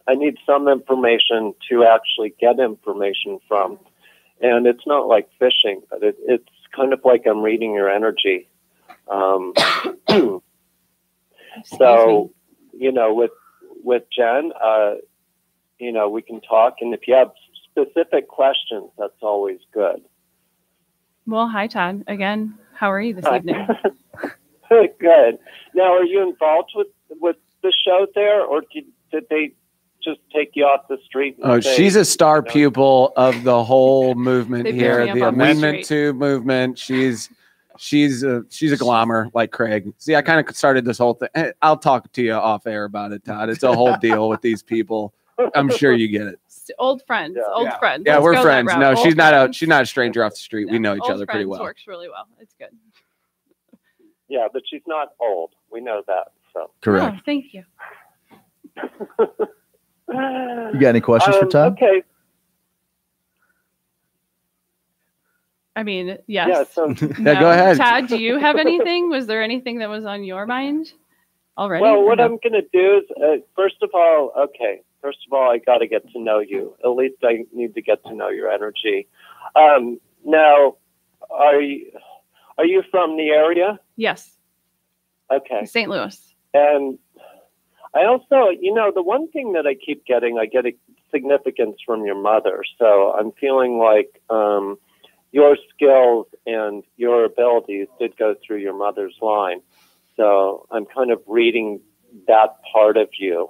I need some information to actually get information from. And it's not like fishing, but it's kind of like I'm reading your energy. So, you know, with Jen, you know, we can talk. And if you have specific questions, that's always good. Well, hi, Todd. Again, how are you this evening? Good. Now, are you involved with the show there, or did they just take you off the street? And say, She's a star pupil of the whole movement They picked here, me up the off the Amendment street. 2 movement. She's a glommer like Craig. See, I kind of started this whole thing. I'll talk to you off air about it, Todd. It's a whole deal with these people. I'm sure you get it. Old friends. Old friends. Yeah, Let's we're go that friends. route. No, Old she's friends. not a stranger off the street. We know each Old other pretty friends well. works really well. It's good. Yeah, but she's not old. We know that. So Correct. Oh, thank you. You got any questions for Todd? Okay. I mean, yes. Yeah, so Yeah, go ahead. Todd, do you have anything? Was there anything that was on your mind already? Well, or what no? I'm going to do is, first of all, I got to get to know you. At least I need to get to know your energy. Now, are you from the area? Yes. Okay. St. Louis. And I also, you know, the one thing that I keep getting, I get a significance from your mother. So I'm feeling like your skills and your abilities did go through your mother's line. So I'm kind of reading that part of you.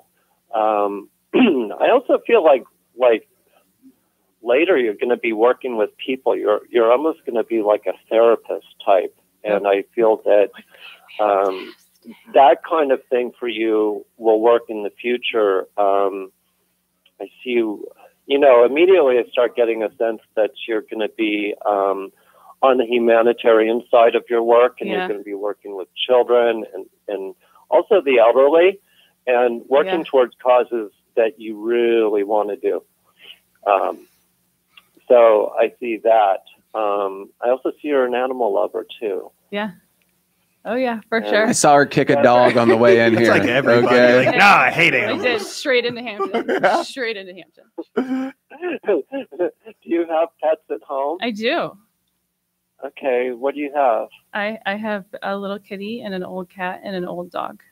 I also feel like later you're going to be working with people. You're almost going to be like a therapist type. And I feel that that kind of thing for you will work in the future. I see you, you know, immediately I start getting a sense that you're going to be on the humanitarian side of your work, and you're going to be working with children and also the elderly, and working towards causes that you really want to do. So I see that. I also see you're an animal lover too. Yeah. Oh, yeah, for sure. I saw her kick a dog on the way in It's here. like everybody. Okay. Like, nah, I hate I animals. did. Straight into Hampton. Straight into Hampton. Do you have pets at home? I do. Okay, what do you have? I have a little kitty and an old cat and an old dog.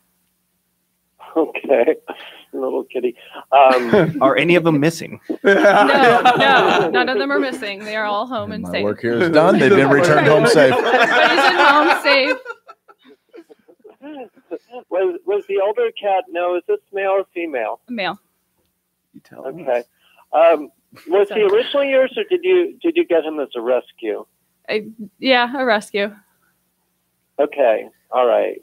Okay, little kitty. Are any of them missing? No, none of them are missing. They are all home and My safe. work here is done. They've been returned home safe. Everybody's at home safe. Was the older cat? No, is this male or female? Male. You tell Okay. Was he originally yours, or did you get him as a rescue? Yeah, a rescue. Okay, all right.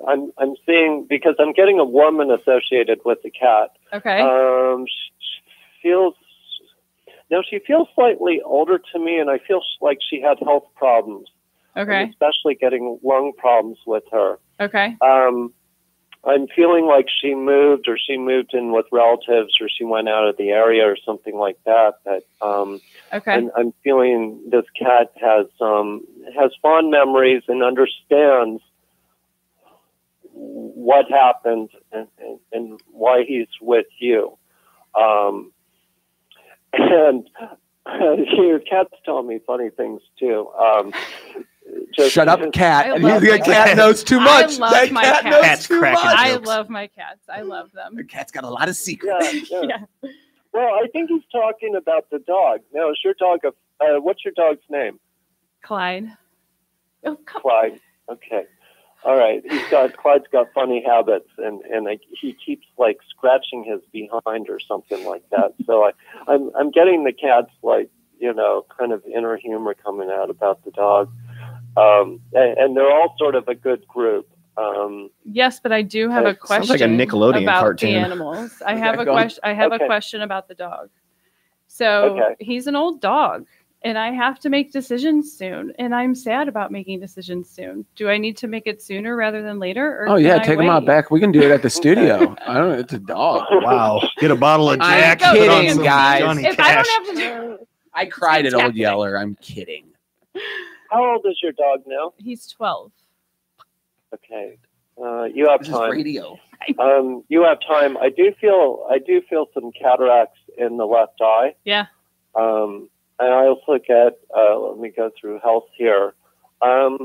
I'm seeing, because I'm getting a woman associated with the cat. Okay. She feels slightly older to me, and I feel like she had health problems. Okay. And especially getting lung problems with her. Okay. I'm feeling like she moved in with relatives, or she went out of the area or something like that. But okay. I'm feeling this cat has fond memories and understands what happened and why he's with you. And your cat's telling me funny things too. Shut up, cat. I And love the my cat cat. knows too I much. love That my cat cat. knows Cat's too cracking much. I jokes. love my cats. I love them. The cat's got a lot of secrets. Yeah. Well, I think he's talking about the dog. Now, is your dog what's your dog's name? Clyde. Oh, come Clyde. Okay. All right. Clyde's got funny habits, and he keeps like scratching his behind or something like that. So I'm getting the cat's like, you know, kind of inner humor coming out about the dog. And they're all sort of a good group. Yes, but I do have a question Sounds like a Nickelodeon about cartoon. the animals. I have a go on. question. I have Okay. a question about the dog. So Okay. he's an old dog, and I have to make decisions soon, and I'm sad about making decisions soon. Do I need to make it sooner rather than later? Or Oh can yeah, I take him out wait? back. We can do it at the studio. I don't know. It's a dog. Wow. Get a bottle of I'm Jack. Put on kidding, some guys. Johnny If Cash. I don't have to do, I cried at Old fantastic. Yeller. I'm kidding. How old is your dog now? he's 12. Okay. You have This is time. radio. you have time. I do feel some cataracts in the left eye. Yeah. And I also get, let me go through health here. I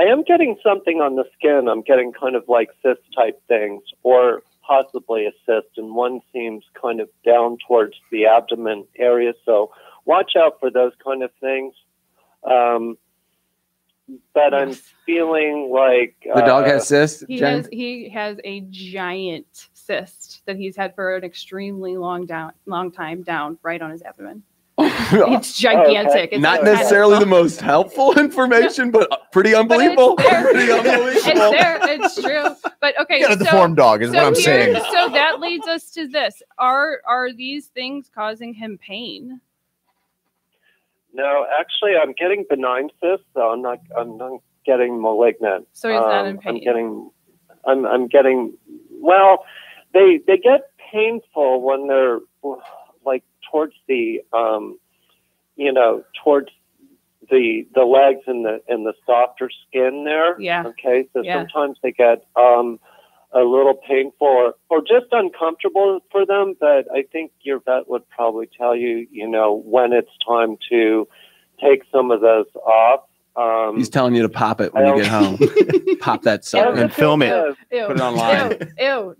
am getting something on the skin. I'm getting kind of like cyst type things, or possibly a cyst, and one seems kind of down towards the abdomen area. So watch out for those kind of things. But I'm feeling like the dog has cysts. He has a giant cyst that he's had for an extremely long time down right on his abdomen. It's gigantic. Okay. It's not necessarily the most helpful information, but pretty unbelievable. Pretty unbelievable. It's there. It's true. But okay, You got a deformed dog is what I'm saying. So that leads us to this: Are these things causing him pain? No, actually, I'm getting benign cysts, so I'm not getting malignant. So he's not in pain. I'm getting. Well, they get painful when they're like towards the towards the legs and the softer skin there. Yeah. Okay. So Yeah. sometimes they get a little painful or just uncomfortable for them. But I think your vet would probably tell you, when it's time to take some of those off. He's telling you to pop it when you get home. Pop that sucker and film it. Ew. Put it online. Ew.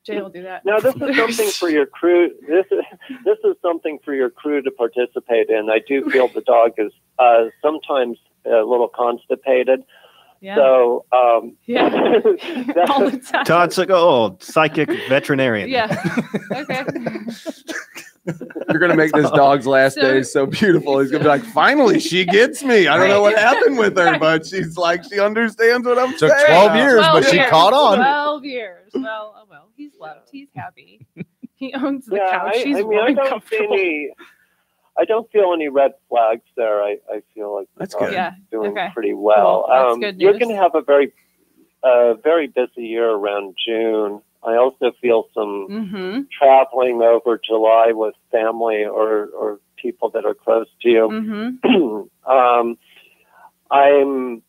Jay will do that. No, this is something for your crew. This is something for your crew to participate in. I do feel the dog is sometimes a little constipated. Yeah. So all the time. Todd's like, psychic veterinarian. Yeah. Okay. You're gonna make this dog's last days so beautiful. He's gonna be like, finally, she gets me. I don't know what happened with her, but she's like, she understands what I'm saying. Took 12 years, but she caught on. 12 years. Well, he's loved. He's happy. He owns the couch. He's I really don't comfortable. I don't feel any red flags there. I feel like that's good. Yeah. Doing Okay. pretty well. Cool. That's good You're news. going to have a very busy year around June. I also feel some traveling over July with family or people that are close to you. I'm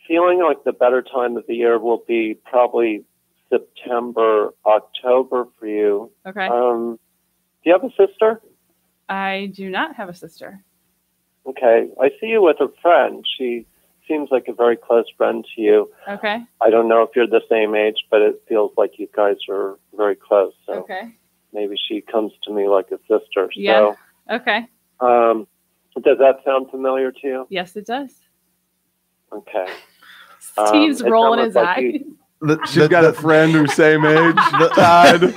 feeling like the better time of the year will be probably September, October for you. Okay. Do you have a sister? I do not have a sister. Okay. I see you with a friend. She seems like a very close friend to you. Okay. I don't know if you're the same age, but it feels like you guys are very close. So Okay. maybe she comes to me like a sister. Yeah. Okay. So, does that sound familiar to you? Yes, it does. Okay. Steve's it rolling sounds his like eye. you- She's got a friend who's same age. The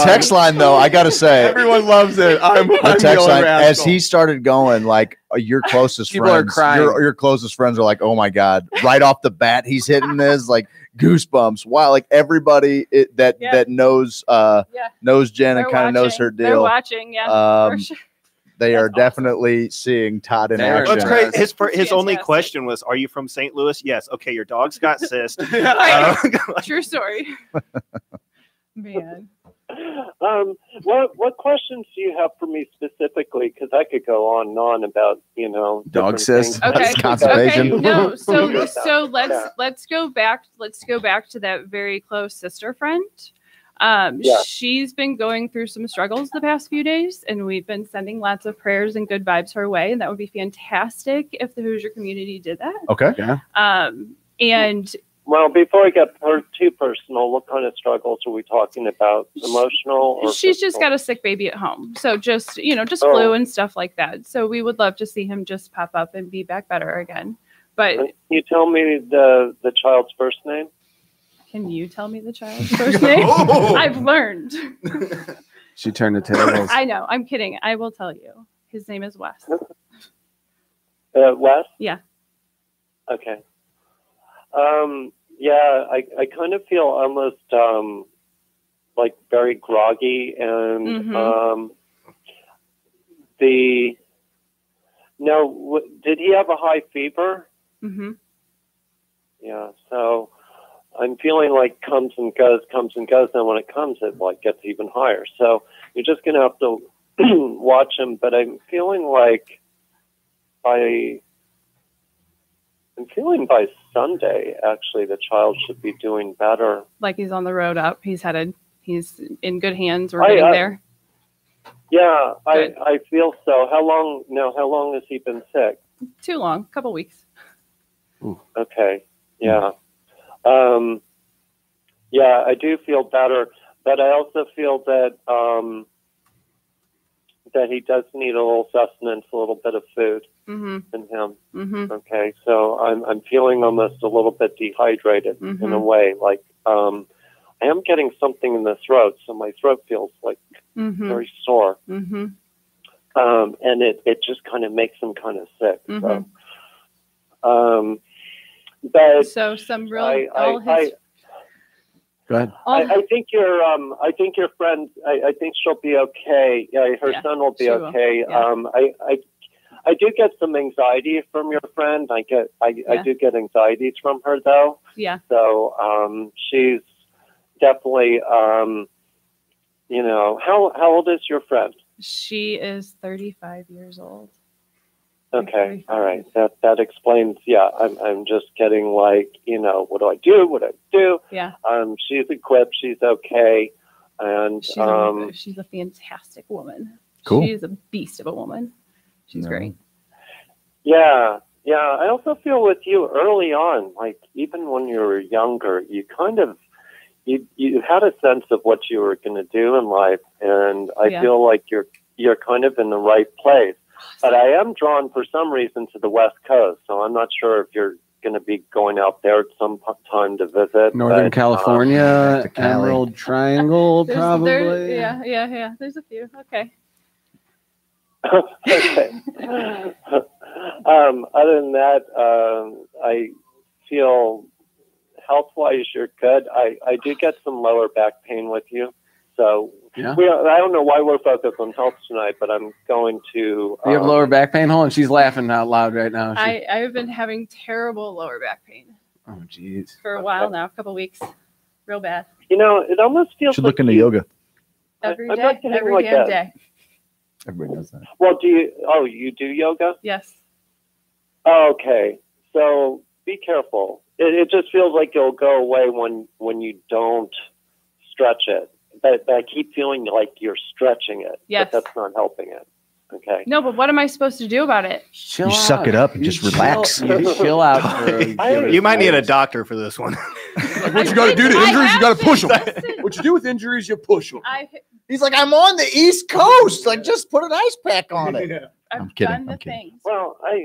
text line, though, I gotta say, everyone loves it. I'm the text yelling line as rascal. he started going, like your closest People are friends, crying. your closest friends are like, oh my god, right off the bat, he's hitting this like goosebumps. Wow, like everybody that knows knows Jen and They're kind of knows watching. her They're deal. watching, yeah. For sure. They are definitely seeing Todd in What's action. great? His only question was, "Are you from St. Louis?" Yes. Okay, your dog's got cyst. True story. Man. What questions do you have for me specifically? Because I could go on and on about dog different cyst, things. Okay. constipation. Okay. No. So Yeah. let's go back. Let's go back to that very close sister friend. She's been going through some struggles the past few days, and we've been sending lots of prayers and good vibes her way. And that would be fantastic if the Hoosier community did that. Okay. Yeah. And Well, before I get too personal, what kind of struggles are we talking about? Emotional? Or she's just physical? got a sick baby at home, so just flu and stuff like that. So we would love to see him just pop up and be back better again. But Can you tell me the child's first name? can you tell me the child's first name? I've learned. She turned the tables. I know. I'm kidding. I will tell you. His name is Wes. Wes? Yeah. Okay. Yeah, I kind of feel almost like very groggy and did he have a high fever? Mm-hmm. Yeah, so I'm feeling like comes and goes, and when it comes, it like gets even higher. So you're just gonna have to watch him. But I'm feeling like by Sunday. Actually, the child should be doing better. Like he's on the road up. He's in good hands. We're getting there. Yeah, I feel so. How long has he been sick? Too long. A couple weeks. Ooh. Okay. Yeah. Yeah, I do feel better, but I also feel that that he does need a little sustenance, a little bit of food in him. Okay, so I'm feeling almost a little bit dehydrated in a way. Like I am getting something in the throat, so my throat feels like very sore, and it just kind of makes him kind of sick. So, but some real Go ahead. I think your friend. I think she'll be okay. Yeah, her son will be okay. I do get some anxiety from your friend. I do get anxieties from her though. Yeah. So she's definitely how old is your friend? She is 35 years old. Okay. All right. That explains. Yeah. I'm just getting like, what do I do? What do I do? Yeah. She's equipped. She's okay. And she's a fantastic woman. Cool. She's a beast of a woman. She's great. Yeah. Yeah. I also feel with you early on, like even when you were younger, you kind of, you had a sense of what you were going to do in life. And I feel like you're kind of in the right place. But I am drawn for some reason to the West Coast, so I'm not sure if you're going to be going out there at some time to visit. Northern California, Emerald Triangle, probably. Yeah. There's a few. Okay. Okay. Other than that, I feel health-wise you're good. I do get some lower back pain with you, so. Yeah. I don't know why we're focused on health tonight, but I'm going to. You have lower back pain? Hold on, she's laughing out loud right now. I've been having terrible lower back pain. Oh, jeez. For a while now, a couple weeks, real bad. It almost feels. Should look into yoga. Every I'm day, not getting every like damn that. day. Everybody does that. Well, you do yoga? Yes. Okay, so be careful. It just feels like it'll go away when you don't stretch it. But I keep feeling like you're stretching it. Yes. But that's not helping it. Okay. No, but what am I supposed to do about it? You suck it up and just relax. You chill out. You might need a doctor for this one. What you got to do to injuries? You got to push them. What you do with injuries, you push them. He's like, I'm on the East Coast. Like, just put an ice pack on it. I'm kidding. I'm kidding. Well, I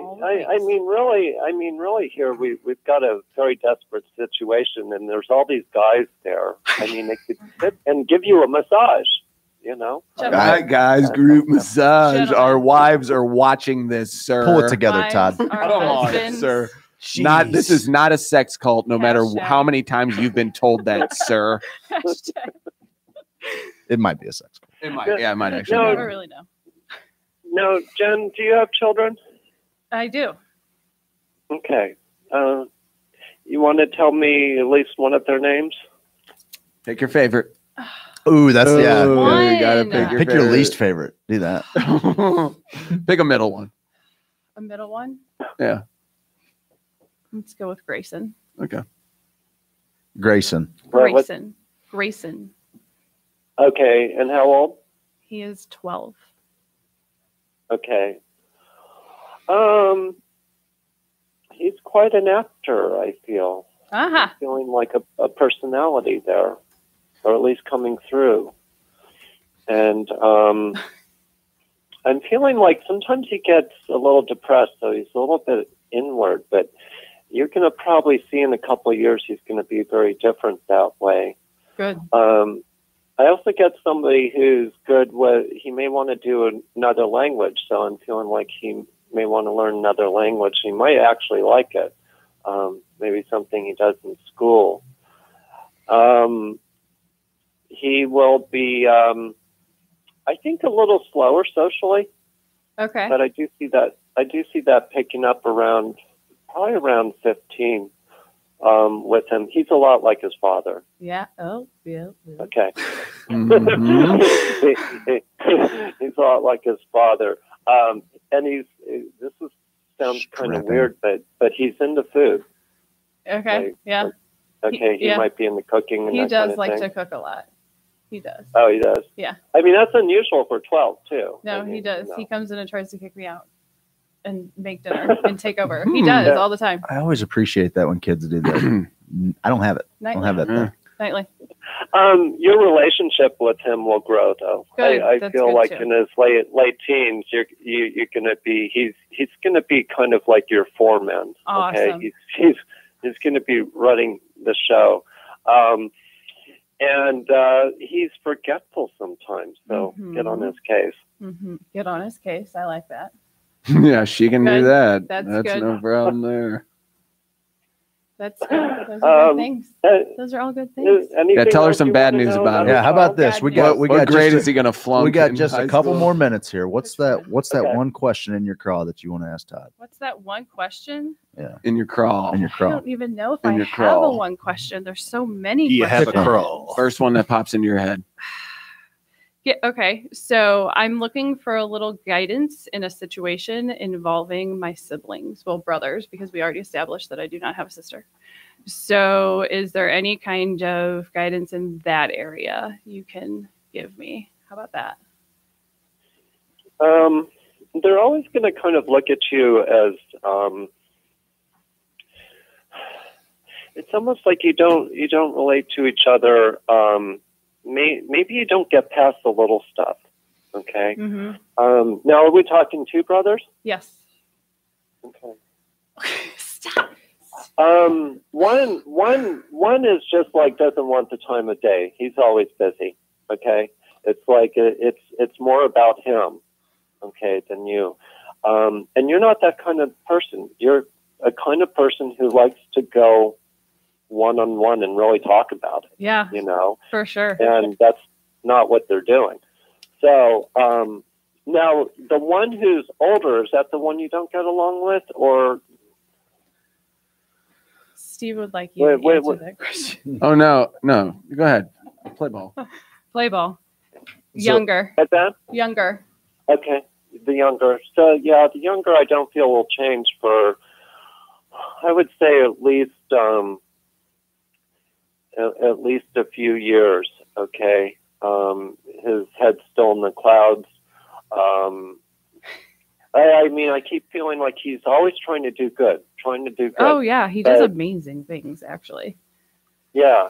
mean, really, here we've got a very desperate situation, and there's all these guys there. I mean, they could sit and give you a massage. All right, guys, group massage. Our wives are watching this, sir. Pull it together, Todd. Come on, sir. This is not a sex cult, no matter how many times you've been told that, sir. It might be a sex cult. It might. Yeah, it might actually. I be. don't really know. No, Jen, do you have children? I do. Okay. You want to tell me at least one of their names? Pick your favorite. Ooh, that's You gotta pick your least favorite. Do that. Pick a middle one. A middle one? Yeah. Let's go with Grayson. Okay. Grayson. Grayson. Okay, and how old? He is 12. Okay. He's quite an actor, I feel. Uh-huh. Feeling like a personality there, or at least coming through. And I'm feeling like sometimes he gets a little depressed, so he's a little bit inward, but you're going to probably see in a couple of years he's going to be very different that way. Good. I also get somebody who's good with, he may want to do another language, so I'm feeling like he may want to learn another language. He might actually like it. Maybe something he does in school. He will be, I think, a little slower socially. Okay. But I do see that picking up probably around 15. With him, he's a lot like his father. Yeah. Oh, yeah. Okay. Mm-hmm. He's a lot like his father. And sounds kind of weird, but he's into food. Okay. Like, Yeah. Okay, he yeah. might be in the cooking. And He that does kind of like thing. to cook a lot. He does. Oh, he does. Yeah. I mean, that's unusual for 12 too. No, I mean, he does. you know. He comes in and tries to kick me out and make dinner and take over. He does all the time. I always appreciate that when kids do that. I don't have it. I don't have that thing. Nightly. Your relationship with him will grow, though. Good. I That's feel good, like too. in his late teens, you're gonna be he's gonna be kind of like your foreman. Okay, Awesome. he's gonna be running the show, and he's forgetful sometimes. So get on his case. Mm-hmm. Get on his case. I like that. Yeah, she can do Good. that. That's That's good. no problem there. That's good. Those are good things. Those are all good things. Yeah, tell her some bad news about it. Yeah, how about this? We got What grade just is he gonna flunk? We got in just high a couple school? more minutes here. What's that one question in your craw that you want to ask Todd? What's that one question? Yeah. In your crawl. In your I crawl. don't even know if In I your have a crawl. one question. There's so many Do you have a questions. crawl? First one that pops into your head. Yeah, okay. So I'm looking for a little guidance in a situation involving my siblings, well, brothers, because we already established that I do not have a sister. So is there any kind of guidance in that area you can give me? How about that? They're always going to kind of look at you as it's almost like you don't relate to each other. Maybe you don't get past the little stuff. Okay. Mm-hmm. Now, are we talking two brothers? Yes. Okay. Stop. One is just like doesn't want the time of day. He's always busy. Okay. It's like it's more about him. Okay, than you. And you're not that kind of person. You're a kind of person who likes to go one-on-one and really talk about it. Yeah. You know. For sure. And that's not what they're doing. So now the one who's older, is that the one you don't get along with, or? Steve would like you to answer that question. Oh no. Go ahead. Play ball. Play ball. Younger. At that? Younger. Okay, the younger. So yeah, the younger I don't feel will change for, I would say at least a few years. Okay, his head's still in the clouds. I mean, I keep feeling like he's always trying to do good. Oh yeah, he does amazing things actually. Yeah.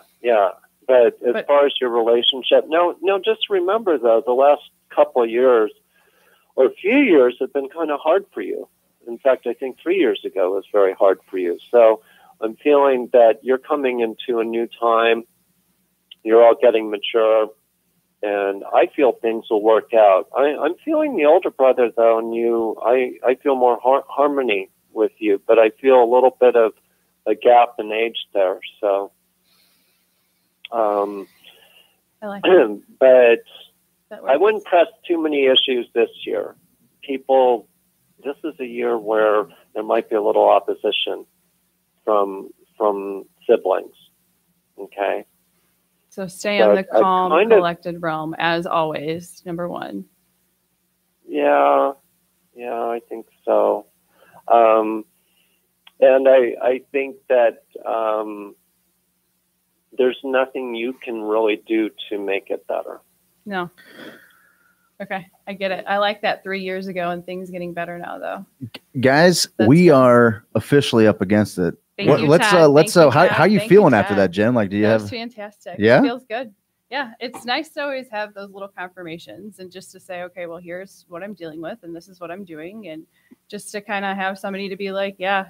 But as far as your relationship, no, just remember though, the last couple of years or a few years have been kind of hard for you. In fact, I think 3 years ago was very hard for you. So I'm feeling that you're coming into a new time. You're all getting mature, and I feel things will work out. I'm feeling the older brother though, and I feel more harmony with you, but I feel a little bit of a gap in age there. So, I like but I wouldn't press too many issues this year. This is a year where there might be a little opposition from siblings. Okay. So stay on the But I calm, kind of- collected realm as always. Number one. Yeah, I think so. And I think that there's nothing you can really do to make it better. No. Okay, I get it. I like that 3 years ago and things getting better now, though. Guys, we are officially up against it. Thank you, Let's Todd. how Thank you you, feeling Todd. after that, Jen? Like, do you That have was fantastic. Yeah? It feels good. Yeah, it's nice to always have those little confirmations and just to say, okay, well, here's what I'm dealing with and this is what I'm doing. And just to kind of have somebody to be like, yeah,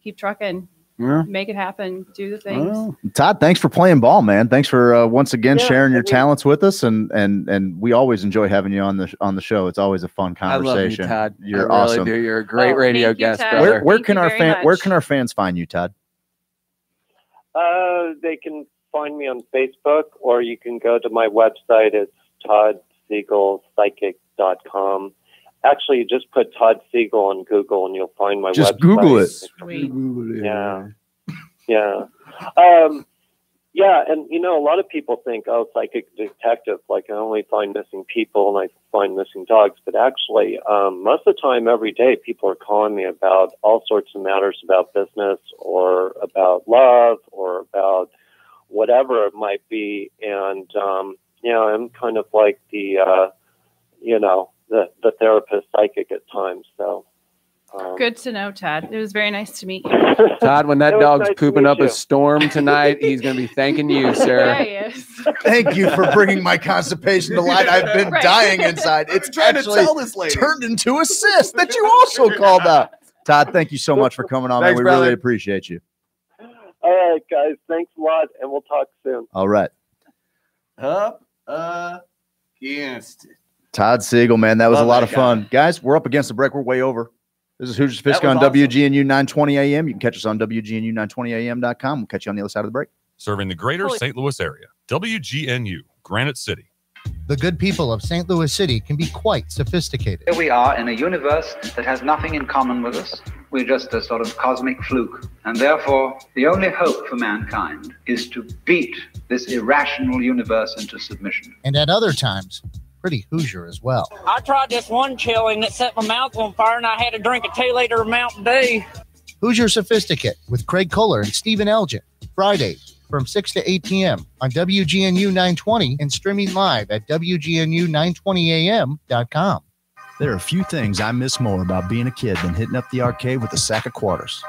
keep trucking, make it happen, do the things. Well, Todd, thanks for playing ball, man. Thanks for once again sharing your talents with us, and we always enjoy having you on the show. It's always a fun conversation. I love you, Todd. You're I really awesome. do. You're a great radio thank you, guest, Todd. brother. Where Thank can you our very where much. can our fans find you, Todd? They can find me on Facebook, or you can go to my website. It's ToddSiegelPsychic.com. Actually, you just put Todd Siegel on Google, and you'll find my Just website. Google it. Sweet. Yeah. Yeah, and a lot of people think, oh, psychic detective, like I only find missing people and I find missing dogs. But actually, most of the time, every day, people are calling me about all sorts of matters about business or about love or about whatever it might be. And, I'm kind of like the therapist psychic at times. So. Good to know, Todd. It was very nice to meet you. Todd, when that dog's nice to pooping meet up you. a storm tonight, he's going to be thanking you, sir. There he is. Thank you for bringing my constipation to light. I've been Right. dying inside. It's trying to actually tell this lady. turned into a cyst that you also called out. Todd, thank you so much for coming on, Thanks, man. We brother. really appreciate you. All right, guys. Thanks a lot, and we'll talk soon. All right. Up against it. Todd Siegel, man, that was Love a lot that of fun. Guys, we're up against the break. We're way over. This is Hoosier Sophisticate on was awesome. WGNU 920 AM. You can catch us on WGNU920am.com. We'll catch you on the other side of the break. Serving the greater St. Louis area. WGNU, Granite City. The good people of St. Louis City can be quite sophisticated. Here we are in a universe that has nothing in common with us. We're just a sort of cosmic fluke. And therefore, the only hope for mankind is to beat this irrational universe into submission. And at other times, pretty Hoosier as well. I tried this one chili and it set my mouth on fire and I had to drink a 2-liter of Mountain Dew. Hoosier Sophisticate with Craig Kohler and Stephen Elgin. Fridays from 6 to 8 p.m. on WGNU 920 and streaming live at WGNU920am.com. There are few things I miss more about being a kid than hitting up the arcade with a sack of quarters.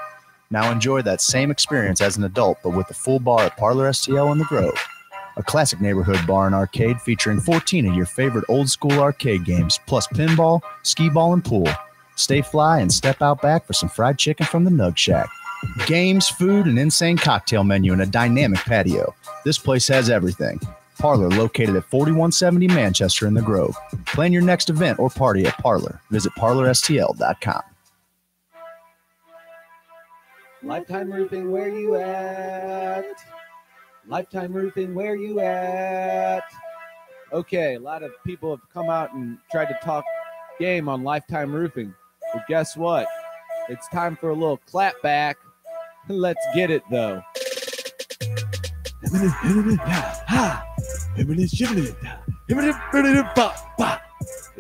Now enjoy that same experience as an adult, but with a full bar at Parlor STL in the Grove. A classic neighborhood bar and arcade featuring 14 of your favorite old school arcade games, plus pinball, skee ball, and pool. Stay fly and step out back for some fried chicken from the Nug Shack. Games, food, an insane cocktail menu, and a dynamic patio. This place has everything. Parlor, located at 4170 Manchester in the Grove. Plan your next event or party at Parlor. Visit parlorstl.com. Lifetime Roofing, where you at? Lifetime Roofing, where you at? Okay, a lot of people have come out and tried to talk game on Lifetime Roofing. But guess what? It's time for a little clap back. Let's get it, though.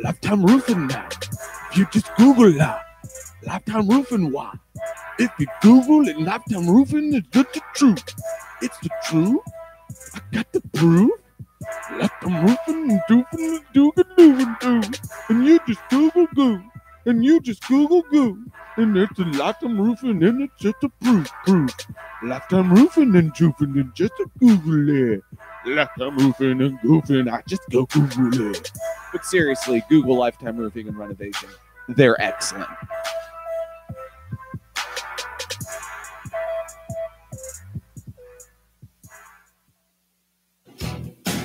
Lifetime Roofing now. If you just Google Lifetime Roofing, why? If you Google it, Lifetime Roofing is the truth. It's the truth. I got the proof. Lifetime Roofing and doofing and doogin' and you just Google goo. And you just Google goo. And it's a Lifetime Roofing and it's just a proof. Lifetime Roofing and doofing and just a Google it. Lifetime Roofing and goofing, I just go Google it. But seriously, Google Lifetime Roofing and Renovation. They're excellent.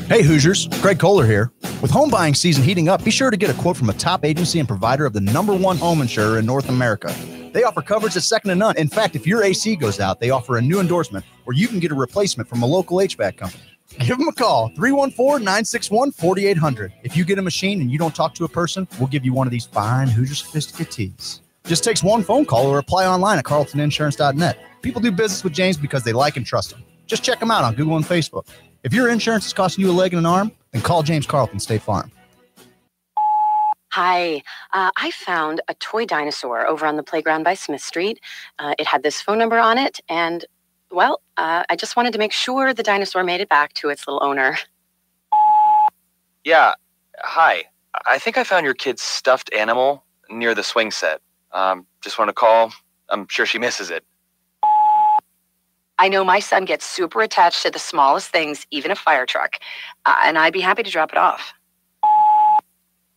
Hey Hoosiers, Craig Kohler here. With home buying season heating up, be sure to get a quote from a top agency and provider of the #1 home insurer in North America. They offer coverage that's second to none. In fact, if your AC goes out, they offer a new endorsement where you can get a replacement from a local HVAC company. Give them a call, 314-961-4800. If you get a machine and you don't talk to a person, we'll give you one of these fine Hoosier Sophisticate tees. Just takes one phone call or apply online at carltoninsurance.net. People do business with James because they like and trust him. Just check them out on Google and Facebook. If your insurance is costing you a leg and an arm, then call James Carlton State Farm. Hi, I found a toy dinosaur over on the playground by Smith Street. It had this phone number on it, and, well, I just wanted to make sure the dinosaur made it back to its little owner. Yeah, hi. I think I found your kid's stuffed animal near the swing set. Just want to call. I'm sure she misses it. I know my son gets super attached to the smallest things, even a fire truck, and I'd be happy to drop it off.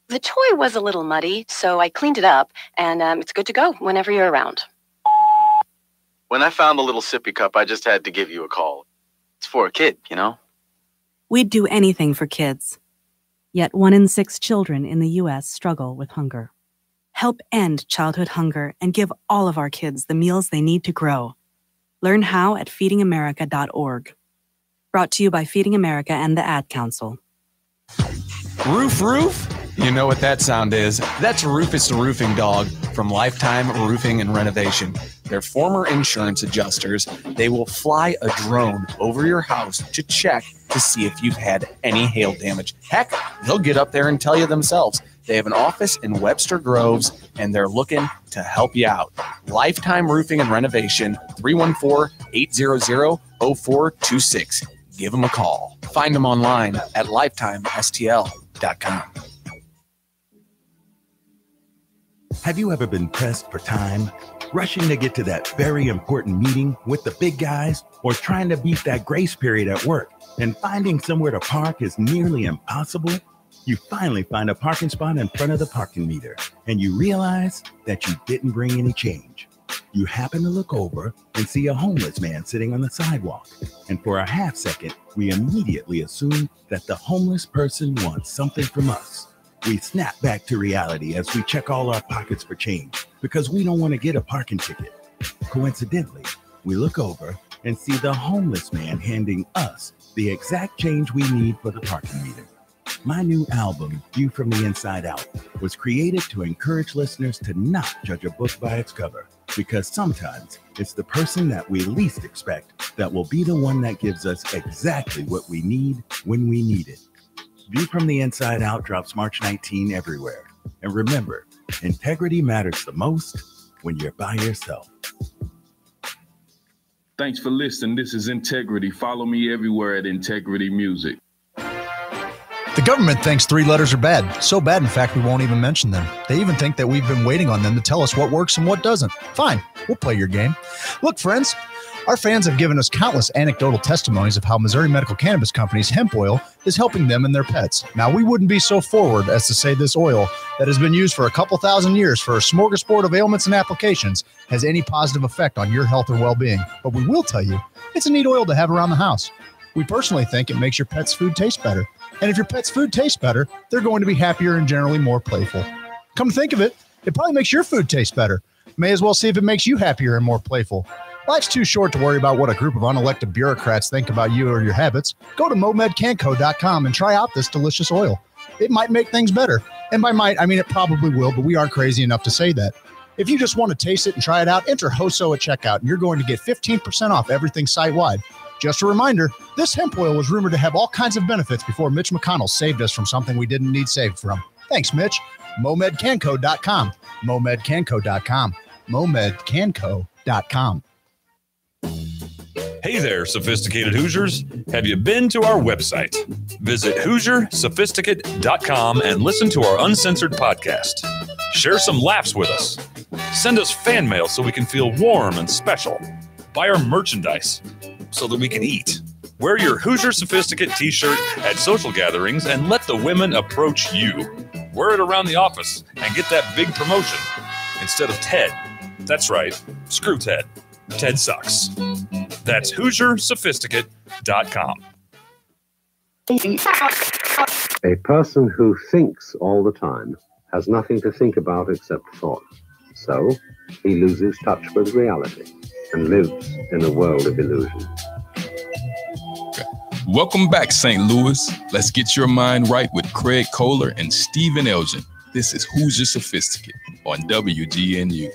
The toy was a little muddy, so I cleaned it up, and it's good to go whenever you're around. When I found the little sippy cup, I just had to give you a call. It's for a kid, you know? We'd do anything for kids. Yet 1 in 6 children in the U.S. struggle with hunger. Help end childhood hunger and give all of our kids the meals they need to grow. Learn how at feedingamerica.org. Brought to you by Feeding America and the Ad Council. Roof? You know what that sound is? That's Rufus the Roofing Dog from Lifetime Roofing and Renovation. They're former insurance adjusters. They will fly a drone over your house to check to see if you've had any hail damage. Heck, they'll get up there and tell you themselves. They have an office in Webster Groves, and they're looking to help you out. Lifetime Roofing and Renovation, 314-800-0426. Give them a call. Find them online at lifetimestl.com. Have you ever been pressed for time? Rushing to get to that very important meeting with the big guys, or trying to beat that grace period at work and finding somewhere to park is nearly impossible? You finally find a parking spot in front of the parking meter, and you realize that you didn't bring any change. You happen to look over and see a homeless man sitting on the sidewalk, and for a half second, we immediately assume that the homeless person wants something from us. We snap back to reality as we check all our pockets for change because we don't want to get a parking ticket. Coincidentally, we look over and see the homeless man handing us the exact change we need for the parking meter. My new album, View from the Inside Out, was created to encourage listeners to not judge a book by its cover, because sometimes it's the person that we least expect that will be the one that gives us exactly what we need when we need it. View from the Inside Out drops March 19 everywhere. And remember, integrity matters the most when you're by yourself. Thanks for listening. This is Integrity. Follow me everywhere at Integrity Music. The government thinks 3 letters are bad. So bad, in fact, we won't even mention them. They even think that we've been waiting on them to tell us what works and what doesn't. Fine, we'll play your game. Look, friends, our fans have given us countless anecdotal testimonies of how Missouri Medical Cannabis Company's hemp oil is helping them and their pets. Now, we wouldn't be so forward as to say this oil that has been used for a couple thousand years for a smorgasbord of ailments and applications has any positive effect on your health or well-being. But we will tell you, it's a neat oil to have around the house. We personally think it makes your pet's food taste better. And if your pet's food tastes better, they're going to be happier and generally more playful. Come to think of it, it probably makes your food taste better. May as well see if it makes you happier and more playful. Life's too short to worry about what a group of unelected bureaucrats think about you or your habits. Go to momedcanco.com and try out this delicious oil. It might make things better. And by might, I mean it probably will, but we aren't crazy enough to say that. If you just want to taste it and try it out, enter HOSO at checkout, and you're going to get 15% off everything site-wide. Just a reminder, this hemp oil was rumored to have all kinds of benefits before Mitch McConnell saved us from something we didn't need saved from. Thanks, Mitch. momedcanco.com. momedcanco.com. momedcanco.com. Hey there, sophisticated Hoosiers. Have you been to our website? Visit HoosierSophisticate.com and listen to our uncensored podcast. Share some laughs with us. Send us fan mail so we can feel warm and special. Buy our merchandise so that we can eat. Wear your Hoosier Sophisticate t-shirt at social gatherings and let the women approach you. Wear it around the office and get that big promotion instead of Ted. That's right. Screw Ted. Ted sucks. That's HoosierSophisticate.com. A person who thinks all the time has nothing to think about except thought. So he loses touch with reality and lives in a world of illusion. Welcome back, St. Louis. Let's get your mind right with Craig Kohler and Stephen Elgin. This is Hoosier Sophisticate on WGNU.